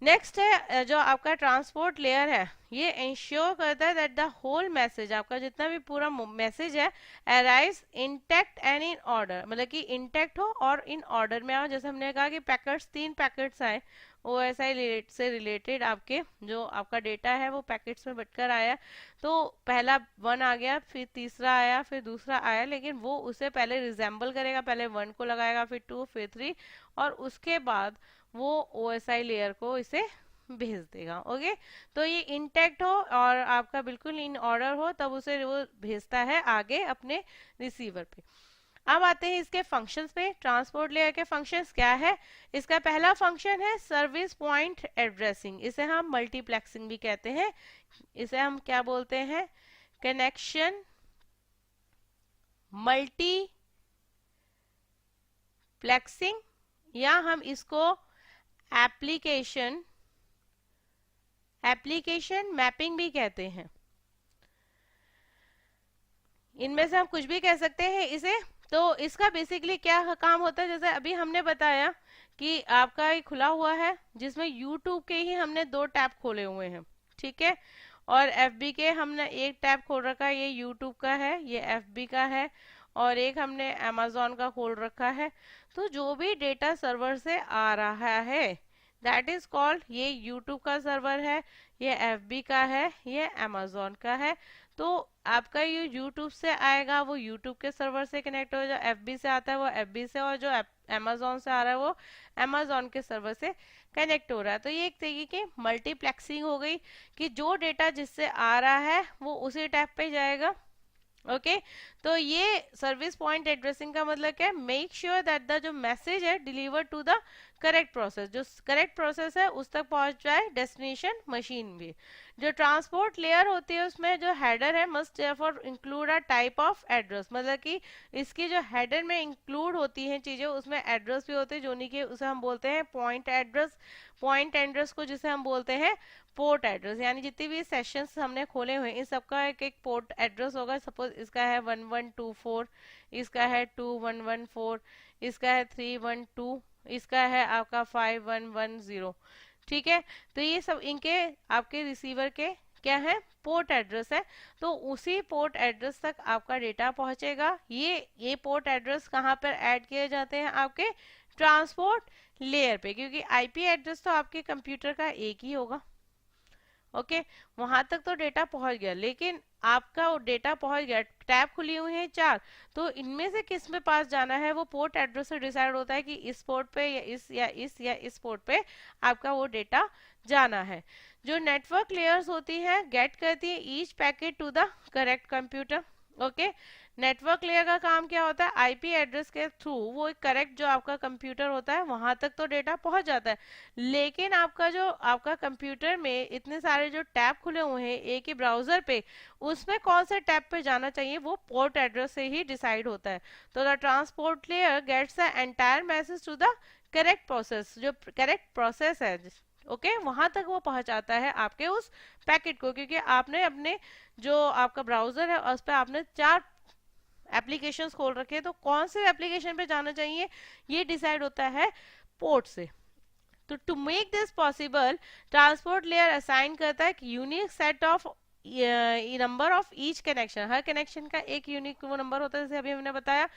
नेक्स्ट है जो आपका ट्रांसपोर्ट लेयर है, ये इंश्योर करता है दैट द होल मैसेज, आपका जितना भी पूरा मैसेज है, arise intact and in order, मतलब कि इंटैक्ट हो और इन ऑर्डर में आओ। जैसे हमने कहा कि पैकेट्स 3 पैकेट्स आए ओएसआई से रिलेटेड, आपके जो आपका डेटा है वो पैकेट्स में बटकर आया। तो पहला 1 आ गया, फिर तीसरा आया, फिर दूसरा आया, लेकिन वो उसे पहले रिजेंबल करेगा, पहले 1 को लगाएगा, फिर 2, फिर 3, और उसके बाद वो ओएसआई लेयर को इसे भेज देगा। ओके, तो ये इंटैक्ट हो और आपका बिल्कुल इन ऑर्डर हो, तब उसे वो भेजता है आगे अपने रिसीवर पे। अब आते हैं इसके फंक्शंस पे। ट्रांसपोर्ट लेयर के फंक्शंस क्या है? इसका पहला फंक्शन है सर्विस पॉइंट एड्रेसिंग, इसे हम मल्टीप्लेक्सिंग भी कहते हैं। इसे हम क्या बोलते हैं? कनेक्शन मल्टीप्लेक्सिंग, या हम इसको एप्लीकेशन मैपिंग भी कहते हैं। इनमें से हम कुछ भी कह सकते हैं इसे। तो इसका बेसिकली क्या काम होता है, जैसे अभी हमने बताया कि आपका ये खुला हुआ है जिसमें यूट्यूब के ही हमने 2 टैब खोले हुए हैं, ठीक है, और एफबी के हमने एक टैब खोल रखा है, ये यूट्यूब का है, ये एफबी का है, और एक हमने अमेजोन का खोल रखा है। तो जो भी डेटा सर्वर से आ रहा है दैट इज कॉल्ड, ये यूट्यूब का सर्वर है, ये एफबी का है, ये अमेजोन का है। तो आपका ये यूट्यूब से आएगा वो यूट्यूब के सर्वर से कनेक्ट हो, जो एफबी से आता है वो एफबी से, और जो अमेजोन से आ रहा है वो अमेजोन के सर्वर से कनेक्ट हो रहा है। तो ये एक तरीके की मल्टीप्लेक्सिंग हो गई कि जो डेटा जिससे आ रहा है वो उसी टैब पे जाएगा। ओके, तो ये सर्विस पॉइंट एड्रेसिंग का मतलब क्या है? मेक श्योर दैट द जो मैसेज है deliver to the correct process, जो करेक्ट प्रोसेस है उस तक पहुंच जाए डेस्टिनेशन मशीन भी। जो ट्रांसपोर्ट लेयर होती है उसमें जो हेडर है must therefore include a type of address, मतलब कि इसकी जो हेडर में इंक्लूड होती हैं चीजें उसमें एड्रेस भी होते हैं, जो नहीं कि उसे हम बोलते हैं पॉइंट एड्रेस। पॉइंट एड्रेस को जिसे हम बोलते हैं पोर्ट एड्रेस, यानी जितनी भी सेशंस हमने खोले हुए इन सबका एक एक पोर्ट एड्रेस होगा। सपोज इसका है 1124, इसका है 2114, इसका है 312, इसका है आपका 5110, ठीक है। तो ये सब इनके आपके रिसीवर के क्या है? पोर्ट एड्रेस है। तो उसी पोर्ट एड्रेस तक आपका डेटा पहुंचेगा। ये पोर्ट एड्रेस कहाँ पर ऐड किए जाते हैं? आपके ट्रांसपोर्ट लेयर पे, क्योंकि आईपी एड्रेस तो आपके कंप्यूटर का एक ही होगा। ओके, वहां तक तो डेटा पहुंच गया, लेकिन आपका वो डेटा पहुंच गया, टैब खुली हुई है 4, तो इनमें से किस में पास जाना है वो पोर्ट एड्रेस से डिसाइड होता है कि इस पोर्ट पे या इस पोर्ट पे आपका वो डेटा जाना है। जो नेटवर्क लेयर्स होती है गेट करती है each packet to the correct computer. Okay, network layer का काम क्या होता है, आईपी एड्रेस के थ्रू वो एक करेक्ट जो आपका कंप्यूटर होता है वहां तक तो डेटा पहुंच जाता है, लेकिन आपका कंप्यूटर में इतने सारे जो टैब खुले हुए हैं एक ही ब्राउजर पे, उसमें कौन से टैब पे जाना चाहिए वो पोर्ट एड्रेस से ही डिसाइड होता है। तो the transport layer gets the entire message to the correct process, जो करेक्ट प्रोसेस है ओके वहां तक वो पहुंचाता है आपके उस पैकेट को, क्योंकि आपने अपने जो आपका ब्राउजर है उस पर आपने 4 एप्लीकेशंस खोल रखे हैं, तो कौन से एप्लीकेशन पे जाना चाहिए ये डिसाइड होता है पोर्ट से। तो to make this possible transport layer assign करता है unique set of number of each connection, हर कनेक्शन का एक यूनिक वो नंबर होता है, जैसे अभी हमने बताया।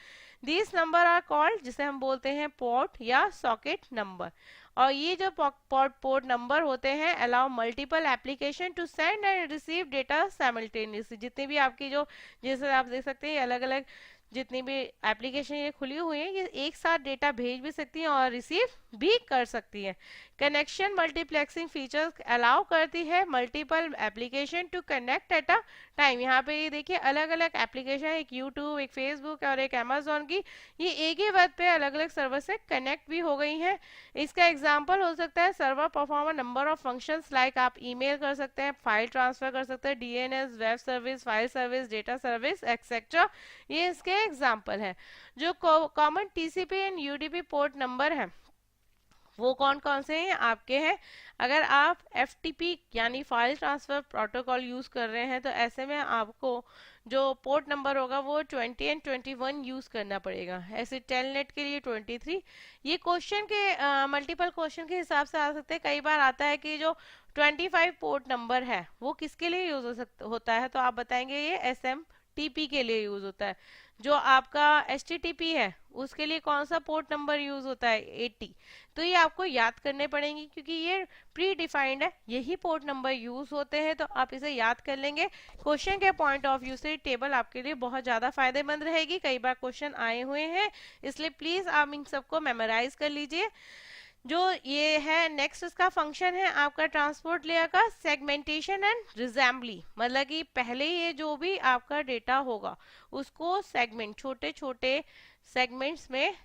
दिस नंबर आर कॉल्ड, जिसे हम बोलते हैं पोर्ट या सॉकेट नंबर। और ये जो पोर्ट नंबर होते हैं allow multiple application to send and receive data simultaneously, जितने भी आपकी जो, जैसे आप देख सकते हैं अलग अलग जितनी भी एप्लीकेशन ये खुली हुई है ये एक साथ डेटा भेज भी सकती हैं और रिसीव भी कर सकती है। कनेक्शन मल्टीप्लेक्सिंग फीचर्स अलाउ करती है multiple application to connect at a time. यहाँ पे ये देखिए अलग अलग एप्लीकेशन, एक यूट्यूब, एक फेसबुक और एक अमेजोन की, ये एक ही वक्त पे अलग अलग सर्वर से कनेक्ट भी हो गई हैं। इसका एग्जाम्पल हो सकता है server perform number of functions, like आप ईमेल कर सकते हैं, फाइल ट्रांसफर कर सकते हैं, DNS, web service, file service, data service etcetera, ये इसके एग्जाम्पल है। जो common TCP and UDP port number है वो कौन कौन से हैं आपके हैं। अगर आप एफटीपी यानी फाइल ट्रांसफर प्रोटोकॉल यूज कर रहे हैं तो ऐसे में आपको जो पोर्ट नंबर होगा वो 20 एंड 21 यूज करना पड़ेगा। ऐसे टेलनेट के लिए 23। ये क्वेश्चन के मल्टीपल क्वेश्चन के हिसाब से आ सकते हैं। कई बार आता है कि जो 25 पोर्ट नंबर है वो किसके लिए यूज होता है, तो आप बताएंगे ये एसएमटीपी के लिए यूज होता है। जो आपका एचटीटीपी है उसके लिए कौन सा पोर्ट नंबर यूज होता है, 80। तो ये आपको याद करने पड़ेंगे क्योंकि ये प्री डिफाइंड है, यही पोर्ट नंबर यूज होते हैं, तो आप इसे याद कर लेंगे। क्वेश्चन के पॉइंट ऑफ व्यू से टेबल आपके लिए बहुत ज्यादा फायदेमंद रहेगी, कई बार क्वेश्चन आए हुए हैं, इसलिए प्लीज आप इन सबको मेमोराइज कर लीजिए। जो ये है नेक्स्ट इसका फंक्शन है आपका ट्रांसपोर्ट लेयर का सेगमेंटेशन एंड रिजेंबली, मतलब कि पहले ये जो भी आपका डेटा होगा उसको सेगमेंट, छोटे छोटे सेगमेंट्स में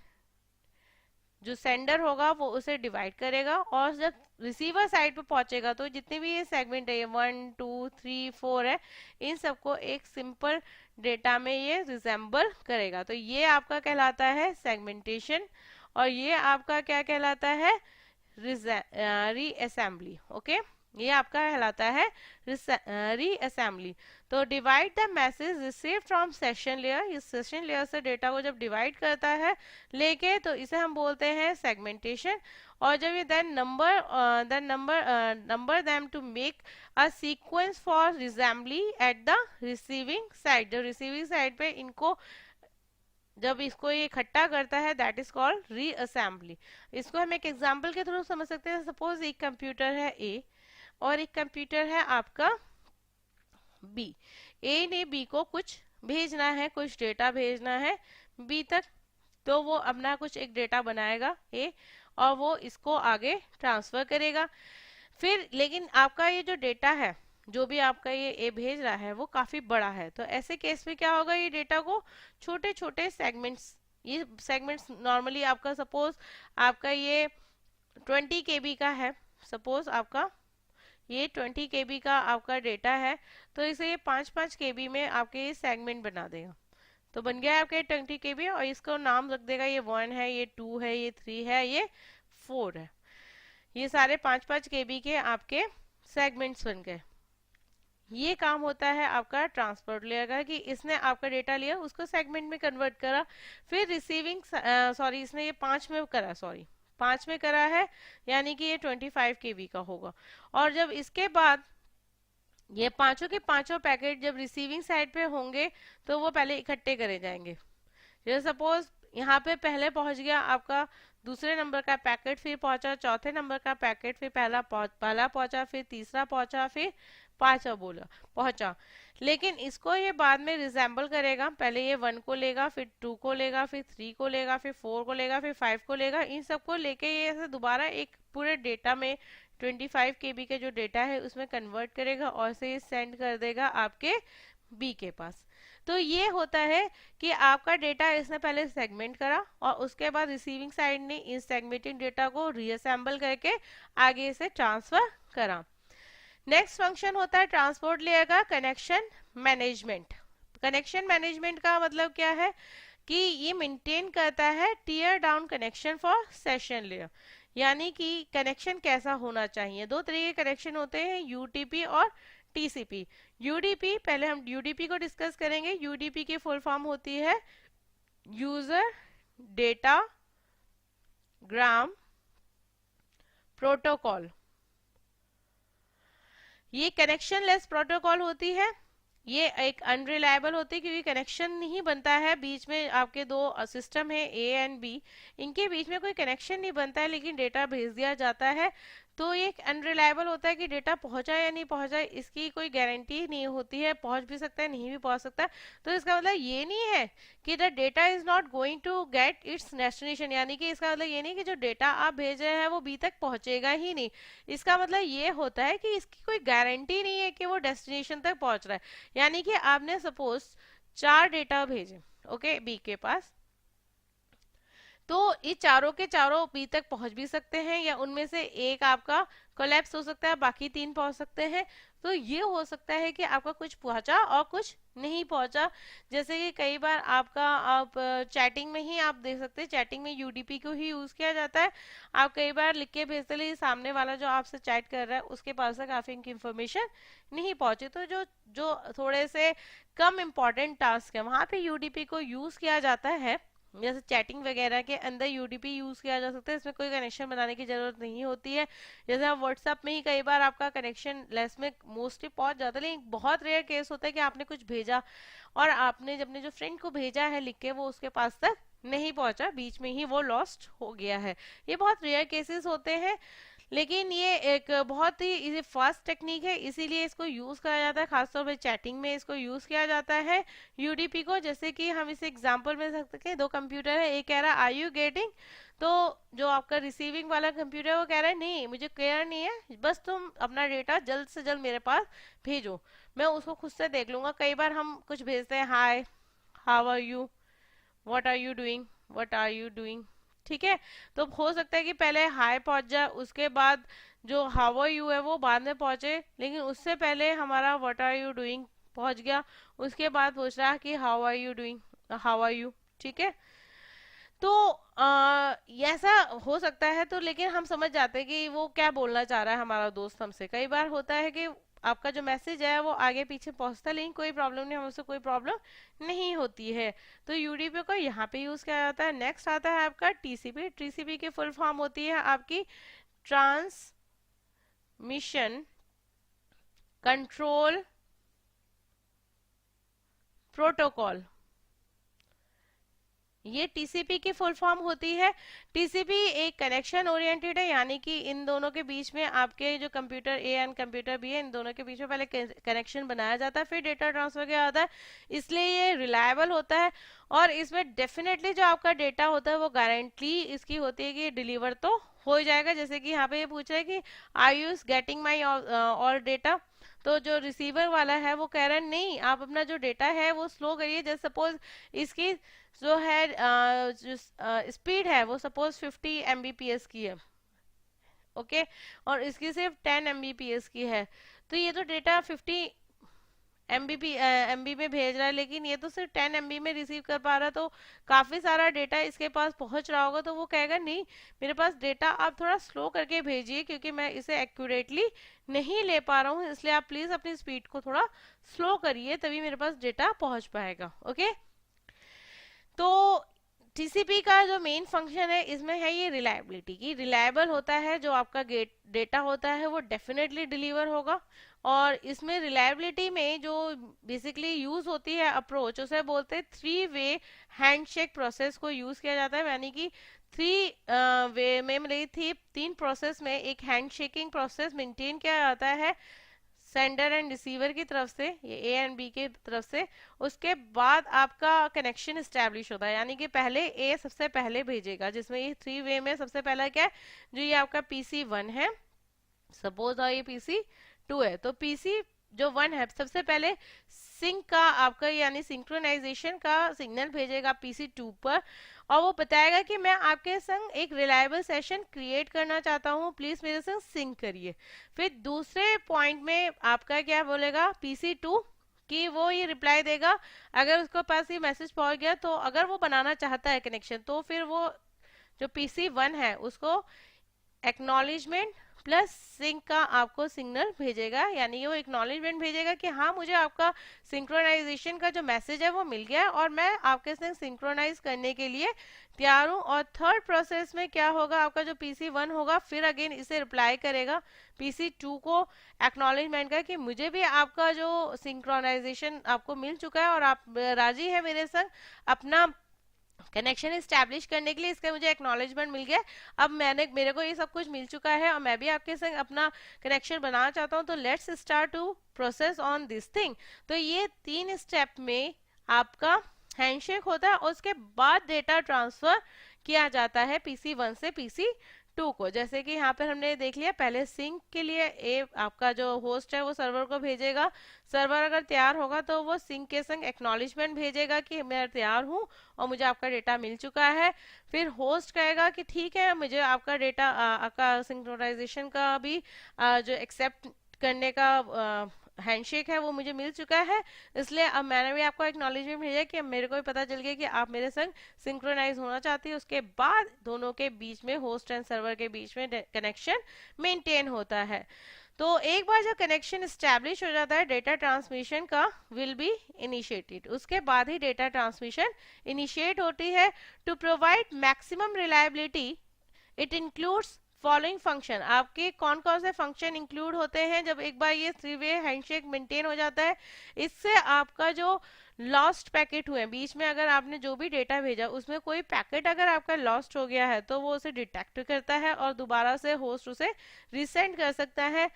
जो सेंडर होगा वो उसे डिवाइड करेगा, और जब रिसीवर साइड पे पहुंचेगा तो जितने भी ये सेगमेंट है, ये 1 2 3 4 है, इन सबको एक सिंपल डेटा में ये रिजेंबल करेगा। तो ये आपका कहलाता है सेगमेंटेशन, और ये आपका क्या कहलाता है, रीअसेंबली। ओके, ये आपका कहलाता है रीअसेंबली। तो divide the message receive from session layer, इस सेशन लेयर से डेटा को जब डिवाइड करता है लेके, तो इसे हम बोलते हैं सेगमेंटेशन। और जब ये number them to make a sequence for reassembly at the receiving side, जब रिसीविंग साइड पे इनको जब इसको ये इकट्ठा करता है दैट इज कॉल्ड रीअसेंबली। इसको हम एक एग्जांपल के थ्रू समझ सकते हैं। सपोज एक कंप्यूटर है ए और एक कंप्यूटर है आपका बी। ए ने बी को कुछ भेजना है, कुछ डेटा भेजना है बी तक, तो वो अपना कुछ एक डेटा बनाएगा ए और वो इसको आगे ट्रांसफर करेगा। फिर लेकिन आपका ये जो डेटा है, जो भी आपका ये ए भेज रहा है वो काफी बड़ा है, तो ऐसे केस में क्या होगा, ये डेटा को छोटे छोटे सेगमेंट्स, ये सेगमेंट्स नॉर्मली आपका सपोज आपका ये 20 केबी का है, सपोज आपका ये 20 केबी का आपका डेटा है, तो इसे ये 5-5 केबी में आपके ये सेगमेंट बना देगा। तो बन गया आपके 20 केबी, और इसको नाम रख देगा, ये 1 है, ये 2 है, ये 3 है, ये 4 है। ये सारे 5-5 केबी के आपके सेगमेंट्स बन गए। ये काम होता है आपका ट्रांसपोर्ट लेयर का, कि इसने आपका डेटा लिया उसको सेगमेंट में कन्वर्ट करा, फिर रिसीविंग सॉरी इसने ये 5 में करा, सॉरी 5 में करा है, यानी कि ये 25 केबी का होगा। और जब इसके बाद ये पांचों के पांचों पैकेट जब रिसीविंग साइड पे होंगे तो वो पहले इकट्ठे करे जाएंगे। जैसे सपोज यहाँ पे पहले पहुंच गया आपका दूसरे नंबर का पैकेट, फिर पहुंचा चौथे नंबर का पैकेट, फिर पहला पहुंचा, फिर तीसरा पहुंचा, फिर पांचवा बोला पहुंचा। लेकिन इसको ये बाद में रिजेंबल करेगा, पहले ये 1 को लेगा, फिर 2 को लेगा, फिर 3 को लेगा, फिर 4 को लेगा, फिर 5 को लेगा, इन सबको लेके ये ऐसे दोबारा एक पूरे डेटा में 25 केबी के जो डेटा है उसमें कन्वर्ट करेगा और से सेंड कर देगा आपके बी के पास। तो ये होता है कि आपका डेटा इसने पहले सेगमेंट करा और उसके बाद रिसीविंग साइड ने इस सेगमेंटेड डेटा को रीअसेंबल करके आगे इसे ट्रांसफर करा। नेक्स्ट फंक्शन होता है ट्रांसपोर्ट लेयर का कनेक्शन मैनेजमेंट। कनेक्शन मैनेजमेंट का मतलब क्या है कि ये मेंटेन करता है tear down connection for session layer, यानी कि कनेक्शन कैसा होना चाहिए। दो तरह के कनेक्शन होते हैं, यूटीपी और टीसीपी। यूडीपी, पहले हम यूडीपी को डिस्कस करेंगे। यूडीपी की फुल फॉर्म होती है यूजर डेटा ग्राम प्रोटोकॉल। ये कनेक्शन लेस प्रोटोकॉल होती है। ये एक अनरिलायबल होती है क्योंकि कनेक्शन नहीं बनता है बीच में। आपके दो सिस्टम है ए एंड बी, इनके बीच में कोई कनेक्शन नहीं बनता है लेकिन डेटा भेज दिया जाता है। तो ये अनरिलायबल होता है कि डेटा पहुंचा या नहीं पहुंचा इसकी कोई गारंटी नहीं होती है, पहुंच भी सकता है नहीं भी पहुंच सकता है। तो इसका मतलब ये नहीं है कि the data is not going to get its destination, यानी कि इसका मतलब ये नहीं कि जो डेटा आप भेज रहे हैं वो बी तक पहुंचेगा ही नहीं। इसका मतलब ये होता है कि इसकी कोई गारंटी नहीं है कि वो डेस्टिनेशन तक पहुंच रहा है। यानी कि आपने सपोज 4 डेटा भेजे ओके बी के पास, तो ये चारों के चारों बी तक पहुंच भी सकते हैं या उनमें से एक आपका कोलैप्स हो सकता है, बाकी 3 पहुंच सकते हैं। तो ये हो सकता है कि आपका कुछ पहुंचा और कुछ नहीं पहुंचा। जैसे कि कई बार आपका आप चैटिंग में ही आप देख सकते हैं, चैटिंग में यूडीपी को ही यूज किया जाता है। आप कई बार लिख के भेजते लिए सामने वाला जो आपसे चैट कर रहा है उसके पास तक काफी इंफॉर्मेशन नहीं पहुंची, तो जो जो थोड़े से कम इम्पोर्टेंट टास्क है वहां पे यूडीपी को यूज किया जाता है। जैसे चैटिंग वगैरह के अंदर यूडीपी यूज किया जा सकता है, इसमें कोई कनेक्शन बनाने की जरूरत नहीं होती है। जैसे आप व्हाट्सएप में ही कई बार आपका कनेक्शन लेस में मोस्टली पहुंच जाता है, लेकिन बहुत रेयर केस होता है कि आपने कुछ भेजा और आपने जब अपने जो फ्रेंड को भेजा है लिख के वो उसके पास तक नहीं पहुंचा, बीच में ही वो लॉस्ट हो गया है। ये बहुत रेयर केसेस होते हैं, लेकिन ये एक बहुत ही फास्ट टेक्निक है, इसीलिए इसको यूज करा जाता है। खासतौर पर चैटिंग में इसको यूज किया जाता है यूडीपी को। जैसे कि हम इसे एग्जांपल में सकते हैं, दो कंप्यूटर है, एक कह रहा है आर यू गेटिंग, तो जो आपका रिसीविंग वाला कंप्यूटर है वो कह रहा है नहीं मुझे क्लियर नहीं है, बस तुम अपना डेटा जल्द से जल्द मेरे पास भेजो, मैं उसको खुद से देख लूंगा। कई बार हम कुछ भेजते हैं, hi, how are you, what are you doing, what are you doing, ठीक है। तो हो सकता है कि पहले हाय पहुंच जाए, उसके बाद जो हाउ आर यू है वो बाद में पहुंचे, लेकिन उससे पहले हमारा व्हाट आर यू डूइंग पहुंच गया, उसके बाद पूछ रहा कि how are you doing, how are you, ठीक है। तो ऐसा हो सकता है, तो लेकिन हम समझ जाते हैं कि वो क्या बोलना चाह रहा है हमारा दोस्त हमसे। कई बार होता है कि आपका जो मैसेज है वो आगे पीछे पहुंचता है, लेकिन कोई प्रॉब्लम नहीं, हमसे कोई प्रॉब्लम नहीं होती है। तो यूडीपी को यहाँ पे यूज किया जाता है। नेक्स्ट आता है आपका टीसीपी। टीसीपी की फुल फॉर्म होती है आपकी ट्रांसमिशन कंट्रोल प्रोटोकॉल। ये टीसीपी की फुल फॉर्म होती है। टीसीपी एक कनेक्शन ओरिएंटेड है, यानी कि इन दोनों के बीच में आपके जो computer A and computer B है, इन दोनों के बीच में पहले कनेक्शन बनाया जाता है, फिर डेटा ट्रांसफर किया जाता है। इसलिए ये रिलायबल होता है और इसमें डेफिनेटली जो आपका डेटा होता है वो गारंटी इसकी होती है कि डिलीवर तो हो जाएगा। जैसे कि यहाँ पे ये पूछ रहा है कि are you getting my all data, तो जो रिसीवर वाला है वो कह रहा है नहीं, आप अपना जो डेटा है वो स्लो करिए। जैसे सपोज इसकी जो है जो स्पीड है वो सपोज 50 एमबीपीएस की है, ओके, और इसकी सिर्फ 10 एमबीपीएस की है। तो ये तो डेटा 50 एमबी में भेज रहा है, लेकिन ये तो सिर्फ 10 एमबी में रिसीव कर पा रहा है, तो काफी सारा डेटा इसके पास पहुंच रहा होगा। तो वो कहेगा नहीं, मेरे पास डेटा आप थोड़ा स्लो करके भेजिए क्योंकि मैं इसे एक्यूरेटली नहीं ले पा रहा हूँ, इसलिए आप प्लीज अपनी स्पीड को थोड़ा स्लो करिए, तभी मेरे पास डेटा पहुंच पाएगा। ओके, तो टीसीपी का जो मेन फंक्शन है इसमें है ये रिलायबिलिटी की। रिलायबल होता है, जो आपका डेटा होता है वो डेफिनेटली डिलीवर होगा। और इसमें रिलायबिलिटी में जो बेसिकली यूज होती है अप्रोच, उसे बोलते हैं 3 वे हैंडशेक प्रोसेस को यूज किया जाता है। यानी कि 3 वे में मतलब 3 प्रोसेस में एक हैंडशेकिंग प्रोसेस मेंटेन किया जाता है सेंडर एंड रिसीवर की तरफ से, ये ए एंड बी की तरफ से। उसके बाद आपका कनेक्शन स्टैब्लिश होता है, यानी कि पहले ए सबसे पहले भेजेगा, जिसमें ये 3 वे में सबसे पहला क्या है, जो ये आपका PC1 है, सपोज और ये PC2 है, तो PC जो 1 है सबसे पहले सिंक का आपका यानी सिंक्रोनाइजेशन का सिग्नल भेजेगा PC2 पर, और वो बताएगा कि मैं आपके संग एक रिलायबल सेशन क्रिएट करना चाहता हूँ, प्लीज मेरे संग सिंक करिए। फिर दूसरे पॉइंट में आपका क्या बोलेगा PC2 कि वो ये रिप्लाई देगा, अगर उसके पास ये मैसेज पहुंच गया तो अगर वो बनाना चाहता है कनेक्शन तो फिर वो जो PC1 है उसको एक्नॉलेजमेंट प्लस सिंक का आपको सिग्नल भेजेगा, यानी ये वो एक्नॉलेजमेंट भेजेगा कि हाँ मुझे आपका सिंक्रोनाइजेशन का जो मैसेज है वो मिल गया और मैं आपके साथ सिंक्रोनाइज करने के लिए तैयार हूँ। और थर्ड प्रोसेस में क्या होगा, आपका जो PC1 होगा फिर अगेन इसे रिप्लाई करेगा PC2 को एक्नॉलेजमेंट का कि मुझे भी आपका जो सिंक्रोनाइजेशन आपको मिल चुका है और आप राजी है मेरे संग अपना कनेक्शन इस्टेब्लिश करने के लिए, इसका मुझे एक्नॉलेजमेंट मिल गया। अब मेरे को ये सब कुछ मिल चुका है और मैं भी आपके संग अपना कनेक्शन बनाना चाहता हूँ, तो let's start to process on this thing. तो ये 3 स्टेप में आपका हैंडशेक होता है और उसके बाद डेटा ट्रांसफर किया जाता है PC1 से PC2 को। जैसे कि यहाँ पर हमने देख लिया, पहले सिंक के लिए आपका जो होस्ट है वो सर्वर को भेजेगा, सर्वर अगर तैयार होगा तो वो सिंक के संग एक्नॉलेजमेंट भेजेगा कि मैं तैयार हूँ और मुझे आपका डेटा मिल चुका है। फिर होस्ट कहेगा कि ठीक है मुझे आपका डेटा आपका सिंक्रोनाइजेशन का भी जो एक्सेप्ट करने का हैंडशेक है वो मुझे मिल चुका है, इसलिए अब मैंने भी आपको एक्नॉलेजमेंट भेजा कि अब मेरे को भी पता चल गया कि आप मेरे संग सिंक्रोनाइज होना चाहती है। उसके बाद दोनों के बीच में, होस्ट एंड सर्वर के बीच में कनेक्शन मेंटेन होता है। तो एक बार जब कनेक्शन स्टैब्लिश हो जाता है डेटा ट्रांसमिशन का विल बी इनिशिएटेड, उसके बाद ही डेटा ट्रांसमिशन इनिशिएट होती है। To provide maximum reliability it includes following function. आपके कौन कौन से फंक्शन इंक्लूड होते हैं जब एक बार ये 3 वे हैंडशेक मेंटेन हो जाता है, इससे आपका जो लॉस्ट पैकेट हुए बीच में, अगर आपने जो भी डेटा भेजा उसमें कोई पैकेट अगर आपका लॉस्ट हो गया है तो वो उसे डिटेक्ट करता है और दोबारा से होस्ट उसे रिसेंड कर सकता है।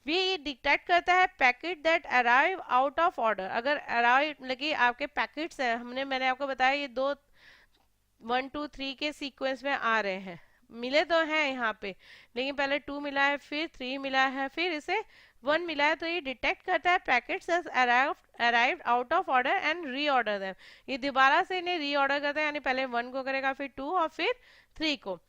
ये डिटेक्ट करता है packet that arrive out of order. अगर अराइव लगे आपके पैकेट्स हैं, मैंने आपको बताया ये 1 2 3 के सीक्वेंस में आ रहे हैं, मिले तो हैं यहाँ पे, लेकिन पहले 2 मिला है फिर 3 मिला है फिर इसे 1 मिला है, तो ये डिटेक्ट करता है packets arrived out of order and reorder them. ये दोबारा से इन्हें रीऑर्डर करता है, यानी पहले 1 को करेगा फिर 2 और फिर 3 को।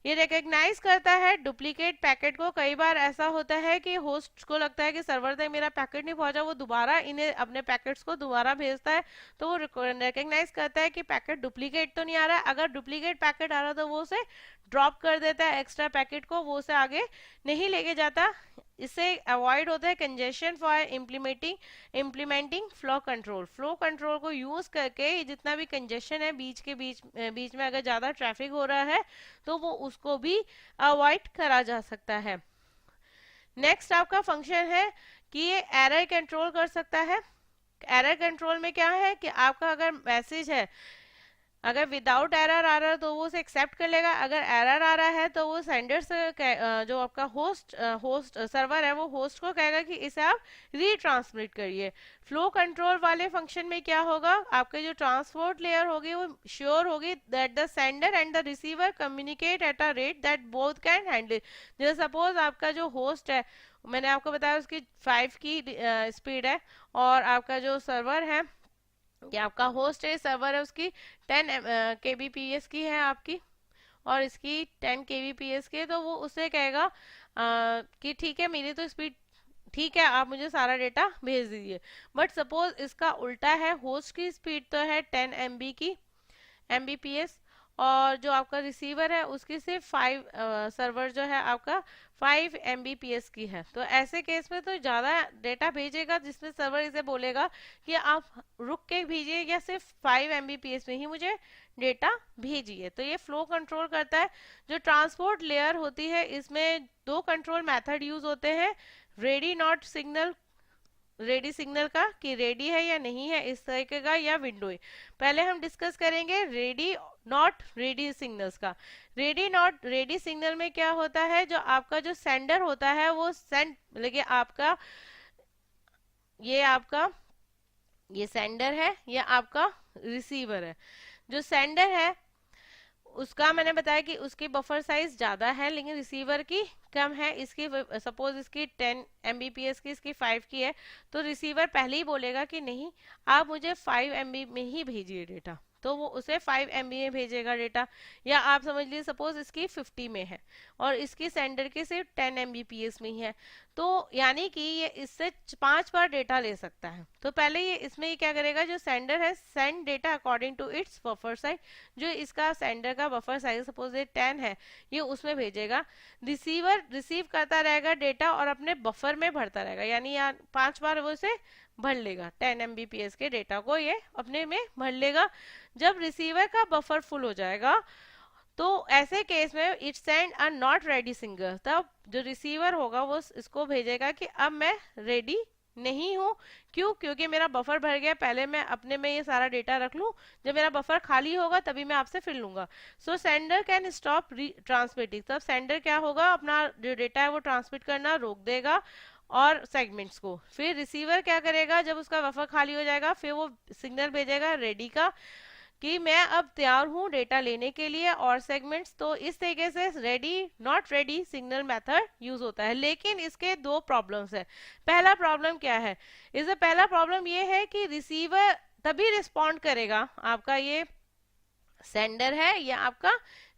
ये रिकॉग्नाइज करता है डुप्लीकेट पैकेट को। कई बार ऐसा होता है कि होस्ट को लगता है कि सर्वर तक मेरा पैकेट नहीं पहुंचा, वो दोबारा इन्हें अपने पैकेट्स को दोबारा भेजता है, तो वो रिकॉग्नाइज करता है कि पैकेट डुप्लीकेट तो नहीं आ रहा है। अगर डुप्लीकेट पैकेट आ रहा तो वो उसे ड्रॉप कर देता है, एक्स्ट्रा पैकेट को वो उसे आगे नहीं लेके जाता। इससे अवॉइड होता है congestion for implementing flow control को यूज करके जितना भी कंजेशन है बीच में अगर ज्यादा ट्रैफिक हो रहा है तो वो उसको भी अवॉइड करा जा सकता है। नेक्स्ट आपका फंक्शन है कि ये एरर कंट्रोल कर सकता है। एरर कंट्रोल में क्या है कि आपका अगर मैसेज है, अगर विदाउट एरर आ रहा है तो वो उसे एक्सेप्ट कर लेगा, अगर एरर आ रहा है तो वो सेंडर से जो आपका होस्ट सर्वर है वो होस्ट को कहेगा कि इसे आप रीट्रांसमिट करिए। फ्लो कंट्रोल वाले फंक्शन में क्या होगा, आपके जो ट्रांसपोर्ट लेयर होगी वो श्योर होगी that the sender and the receiver communicate at a rate that both can handle. जैसे सपोज आपका जो होस्ट है, मैंने आपको बताया उसकी 5 की स्पीड है और आपका जो सर्वर है कि आपका होस्ट है सर्वर है उसकी 10 kbps की है आपकी, और इसकी 10 kbps की है, तो वो उसे कहेगा कि ठीक है मेरी तो स्पीड ठीक है, आप मुझे सारा डेटा भेज दीजिए। बट सपोज इसका उल्टा है, होस्ट की स्पीड तो है 10 MB की mbps और जो आपका रिसीवर है उसकी सिर्फ 5 सर्वर जो है आपका 5 mbps की है, तो ऐसे केस में तो ज़्यादा डेटा भेजेगा जिसमें सर्वर इसे बोलेगा कि आप रुक के भेजिए या सिर्फ 5 mbps में ही मुझे डेटा भेजिए। तो ये फ्लो कंट्रोल करता है। जो ट्रांसपोर्ट लेयर होती है इसमें 2 कंट्रोल मेथड यूज होते हैं, रेडी सिग्नल का कि रेडी है या नहीं है इस तरीके का, या विंडो। पहले हम डिस्कस करेंगे रेडी नॉट रेडी सिग्नल्स का। रेडी नॉट रेडी सिग्नल में क्या होता है, जो आपका जो सेंडर होता है वो मतलब ये सेंडर है, ये आपका रिसीवर है। जो सेंडर है उसका मैंने बताया कि उसकी बफर साइज ज्यादा है लेकिन रिसीवर की कम है। इसकी सपोज इसकी 10 MBps की, इसकी 5 की है, तो रिसीवर पहले ही बोलेगा कि नहीं, आप मुझे 5 MB में ही भेजिए डेटा, तो वो उसे 5 MB में भेजेगा डेटा। या आप समझ लीजिए सपोज इसकी 50 में है और इसकी सेंडर की सिर्फ 10 MBps में ही है, तो यानी कि ये इससे 5 बार डेटा ले सकता है। तो पहले ये इसमें ये क्या करेगा, जो सेंडर है send data according to its buffer size, जो इसका सेंडर का बफर साइज सपोज ये 10 है, ये उसमें भेजेगा। रिसीवर रिसीव करता रहेगा डेटा और अपने बफर में भरता रहेगा, यानी यहाँ 5 बार वो इसे भर लेगा, 10 MBps के डेटा को ये अपने में भर लेगा। जब रिसीवर का बफर फुल हो जाएगा तो ऐसे केस में it send a not ready single, तब जो रिसीवर होगा वो इसको भेजेगा कि अब मैं रेडी नहीं हूँ। क्यों? क्योंकि मेरा बफर भर गया, पहले मैं अपने में ये सारा डेटा रख लूँ, जब मेरा बफर खाली होगा तभी मैं आपसे फिर लूंगा। सो सेंडर कैन स्टॉप ट्रांसमिटिंग, तब सेंडर क्या होगा, अपना जो डेटा है वो ट्रांसमिट करना रोक देगा और सेगमेंट्स को। फिर रिसीवर क्या करेगा, जब उसका बफर खाली हो जाएगा फिर वो सिग्नल भेजेगा रेडी का, कि मैं अब तैयार हूँ डेटा लेने के लिए और सेगमेंट्स। तो इस तरीके से ready not ready signal method use होता है। लेकिन इसके दो प्रॉब्लम्स है। पहला प्रॉब्लम क्या है, इसका पहला प्रॉब्लम ये है कि रिसीवर तभी रिस्पॉन्ड करेगा, आपका ये सेंडर है या आपका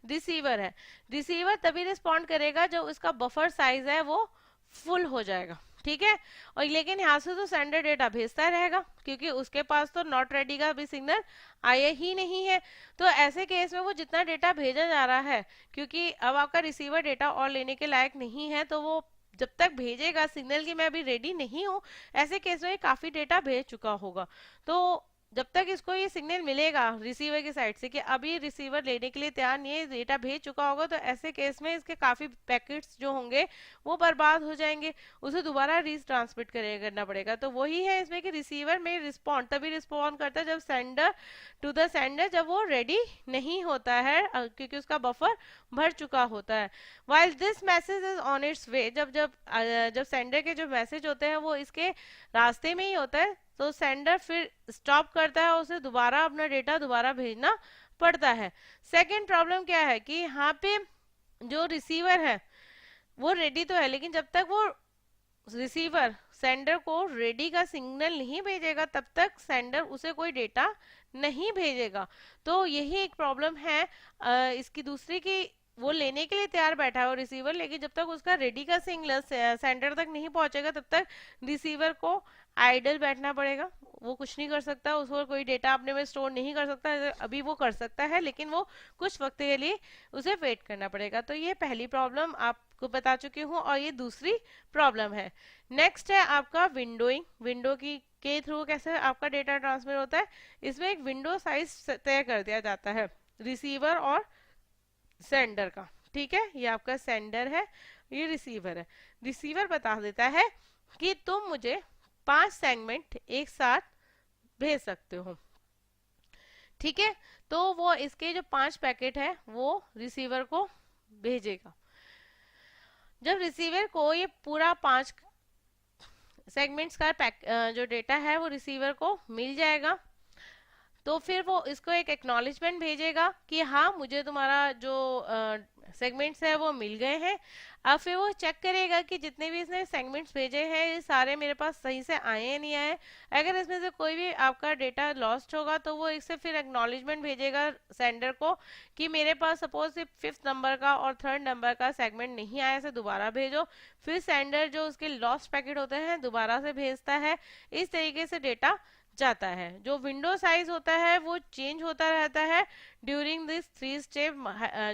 रिसीवर है, रिसीवर तभी रिस्पॉन्ड करेगा जब उसका बफर साइज है वो फुल हो जाएगा, ठीक है। और लेकिन यहाँ से तो सेंडर डेटा भेजता रहेगा क्योंकि उसके पास तो नॉट रेडी का भी सिग्नल आया ही नहीं है। तो ऐसे केस में वो जितना डेटा भेजा जा रहा है, क्योंकि अब आपका रिसीवर डेटा और लेने के लायक नहीं है, तो वो जब तक भेजेगा सिग्नल की मैं अभी रेडी नहीं हूँ, ऐसे केस में काफी डेटा भेज चुका होगा। तो जब तक इसको ये सिग्नल मिलेगा रिसीवर की साइड से कि अभी रिसीवर लेने के लिए तैयार नहीं है, डेटा भेज चुका होगा, तो ऐसे केस में इसके काफी पैकेट्स जो होंगे वो बर्बाद हो जाएंगे, उसे दोबारा रीज ट्रांसमिट करना पड़ेगा। तो वही है इसमें कि रिसीवर में रिस्पॉन्ड तभी रिस्पॉन्ड करता है जब सेंडर टू द सेंडर, जब वो रेडी नहीं होता है क्योंकि उसका बफर भर चुका होता है। While this message is on its way, जब जब जब सेंडर के जो मैसेज होते हैं वो इसके रास्ते में ही होता है, तो सेंडर फिर स्टॉप करता है, उसे दोबारा अपना डेटा दोबारा भेजना पड़ता है। सेकंड प्रॉब्लम क्या है कि यहाँ पे जो रिसीवर है वो रेडी तो है, लेकिन जब तक वो रिसीवर सेंडर को रेडी का सिग्नल नहीं भेजेगा तब तक सेंडर उसे कोई डेटा नहीं भेजेगा। तो यही एक प्रॉब्लम है इसकी दूसरी की वो लेने के लिए तैयार बैठा है वो रिसीवर, लेकिन जब तक उसका रेडी का सिग्नल सेंडर तक नहीं पहुंचेगा तब तक रिसीवर को आइडल बैठना पड़ेगा, वो कुछ नहीं कर सकता, उसको कोई डेटा अपने में स्टोर नहीं कर सकता। अभी वो कर सकता है लेकिन वो कुछ वक्त के लिए उसे वेट करना पड़ेगा। तो ये पहली प्रॉब्लम आपको बता चुकी हूँ और ये दूसरी प्रॉब्लम है। नेक्स्ट है आपका विंडोइंग, विंडो की के थ्रू कैसे आपका डेटा ट्रांसफर होता है। इसमें एक विंडो साइज तय कर दिया जाता है रिसीवर और सेंडर का, ठीक है। ये आपका सेंडर है, ये रिसीवर है। रिसीवर बता देता है कि तुम मुझे 5 सेगमेंट एक साथ भेज सकते हो, ठीक है। तो वो इसके जो 5 पैकेट है वो रिसीवर को भेजेगा। जब रिसीवर को ये पूरा 5 सेगमेंट्स का जो डेटा है वो रिसीवर को मिल जाएगा, तो फिर वो इसको एक एक्नॉलेजमेंट भेजेगा कि हाँ मुझे तुम्हारा जो सेगमेंट्स है वो मिल गए हैं। अब फिर वो चेक करेगा कि जितने भी इसने सेगमेंट्स भेजे हैं ये सारे मेरे पास सही से आए या नहीं आए। अगर इसमें से कोई भी आपका डेटा लॉस्ट होगा तो वो इससे फिर एक्नॉलेजमेंट भेजेगा सेंडर को कि मेरे पास सपोज सिर्फ 5th नंबर का और 3rd नंबर का सेगमेंट नहीं आया, इसे दोबारा भेजो। फिर सेंडर जो उसके लॉस्ट पैकेट होते हैं दोबारा से भेजता है। इस तरीके से डेटा जाता है। जो विंडो साइज होता है वो चेंज होता रहता है ड्यूरिंग दिस 3 स्टेप,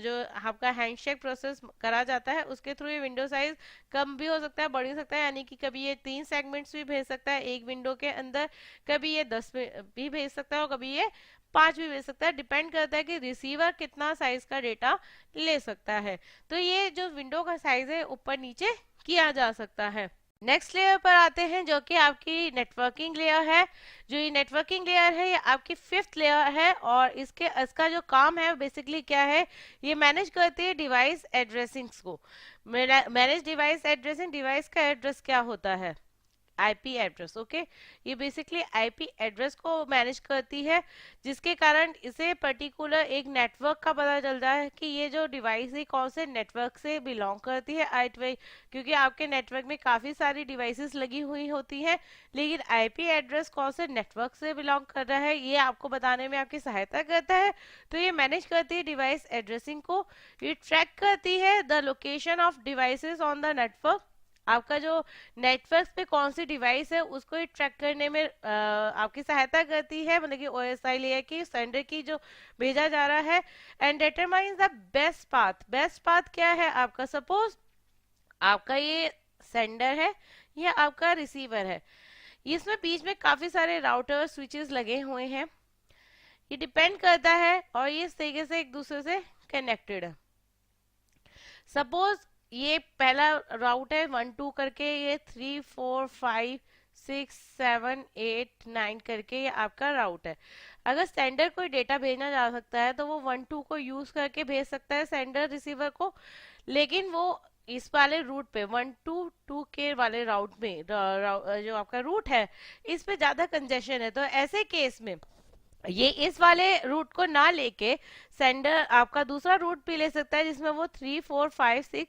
जो आपका हैंडशेक प्रोसेस करा जाता है उसके थ्रू ये विंडो साइज कम भी हो सकता है, बढ़ भी सकता है, यानी कि कभी ये 3 सेगमेंट्स भी भेज सकता है एक विंडो के अंदर, कभी ये 10 भी भेज सकता है और कभी ये 5 भी भेज सकता है। डिपेंड करता है कि रिसीवर कितना साइज का डेटा ले सकता है। तो ये जो विंडो का साइज है ऊपर नीचे किया जा सकता है। नेक्स्ट लेयर पर आते हैं जो कि आपकी नेटवर्किंग लेयर है। जो ये नेटवर्किंग लेयर है ये आपकी 5th लेयर है और इसका जो काम है बेसिकली क्या है, ये मैनेज करती है डिवाइस एड्रेसिंग को। मैनेज डिवाइस एड्रेसिंग, डिवाइस का एड्रेस क्या होता है, आईपी एड्रेस। ओके, ये बेसिकली आईपी एड्रेस को मैनेज करती है, जिसके कारण इसे पर्टिकुलर एक नेटवर्क का पता चलता है कि ये जो डिवाइस है कौन से नेटवर्क से बिलोंग करती है। आई, क्योंकि आपके नेटवर्क में काफ़ी सारी डिवाइसेस लगी हुई होती हैं, लेकिन आईपी एड्रेस कौन से नेटवर्क से बिलोंग कर रहा है ये आपको बताने में आपकी सहायता करता है। तो ये मैनेज करती है डिवाइस एड्रेसिंग को। ये ट्रैक करती है the location of devices on the network. आपका जो नेटवर्क पे कौन सी डिवाइस है उसको ये ट्रैक करने में आपकी सहायता करती है, मतलब कि ओएसआई लेयर की सेंडर की जो भेजा जा रहा है। And determines the best path. Best path क्या है आपका? सपोज आपका ये सेंडर है या आपका रिसीवर है, इसमें बीच में काफी सारे राउटर स्विचेस लगे हुए हैं, ये डिपेंड करता है और ये इस तरीके से एक दूसरे से कनेक्टेड है। सपोज ये पहला राउट है 1 2 करके, ये 3 4 5 6 7 8 9 करके ये आपका राउट है। अगर सेंडर कोई डेटा भेजना जा सकता है तो वो 1 2 को यूज करके भेज सकता है सेंडर रिसीवर को, लेकिन वो इस वाले रूट पे 1 2 2 के वाले राउट में जो आपका रूट है इस पे ज्यादा कंजेशन है, तो ऐसे केस में ये इस वाले रूट को ना लेके सेंडर आपका दूसरा रूट भी ले सकता है, जिसमें वो 3 4 5 6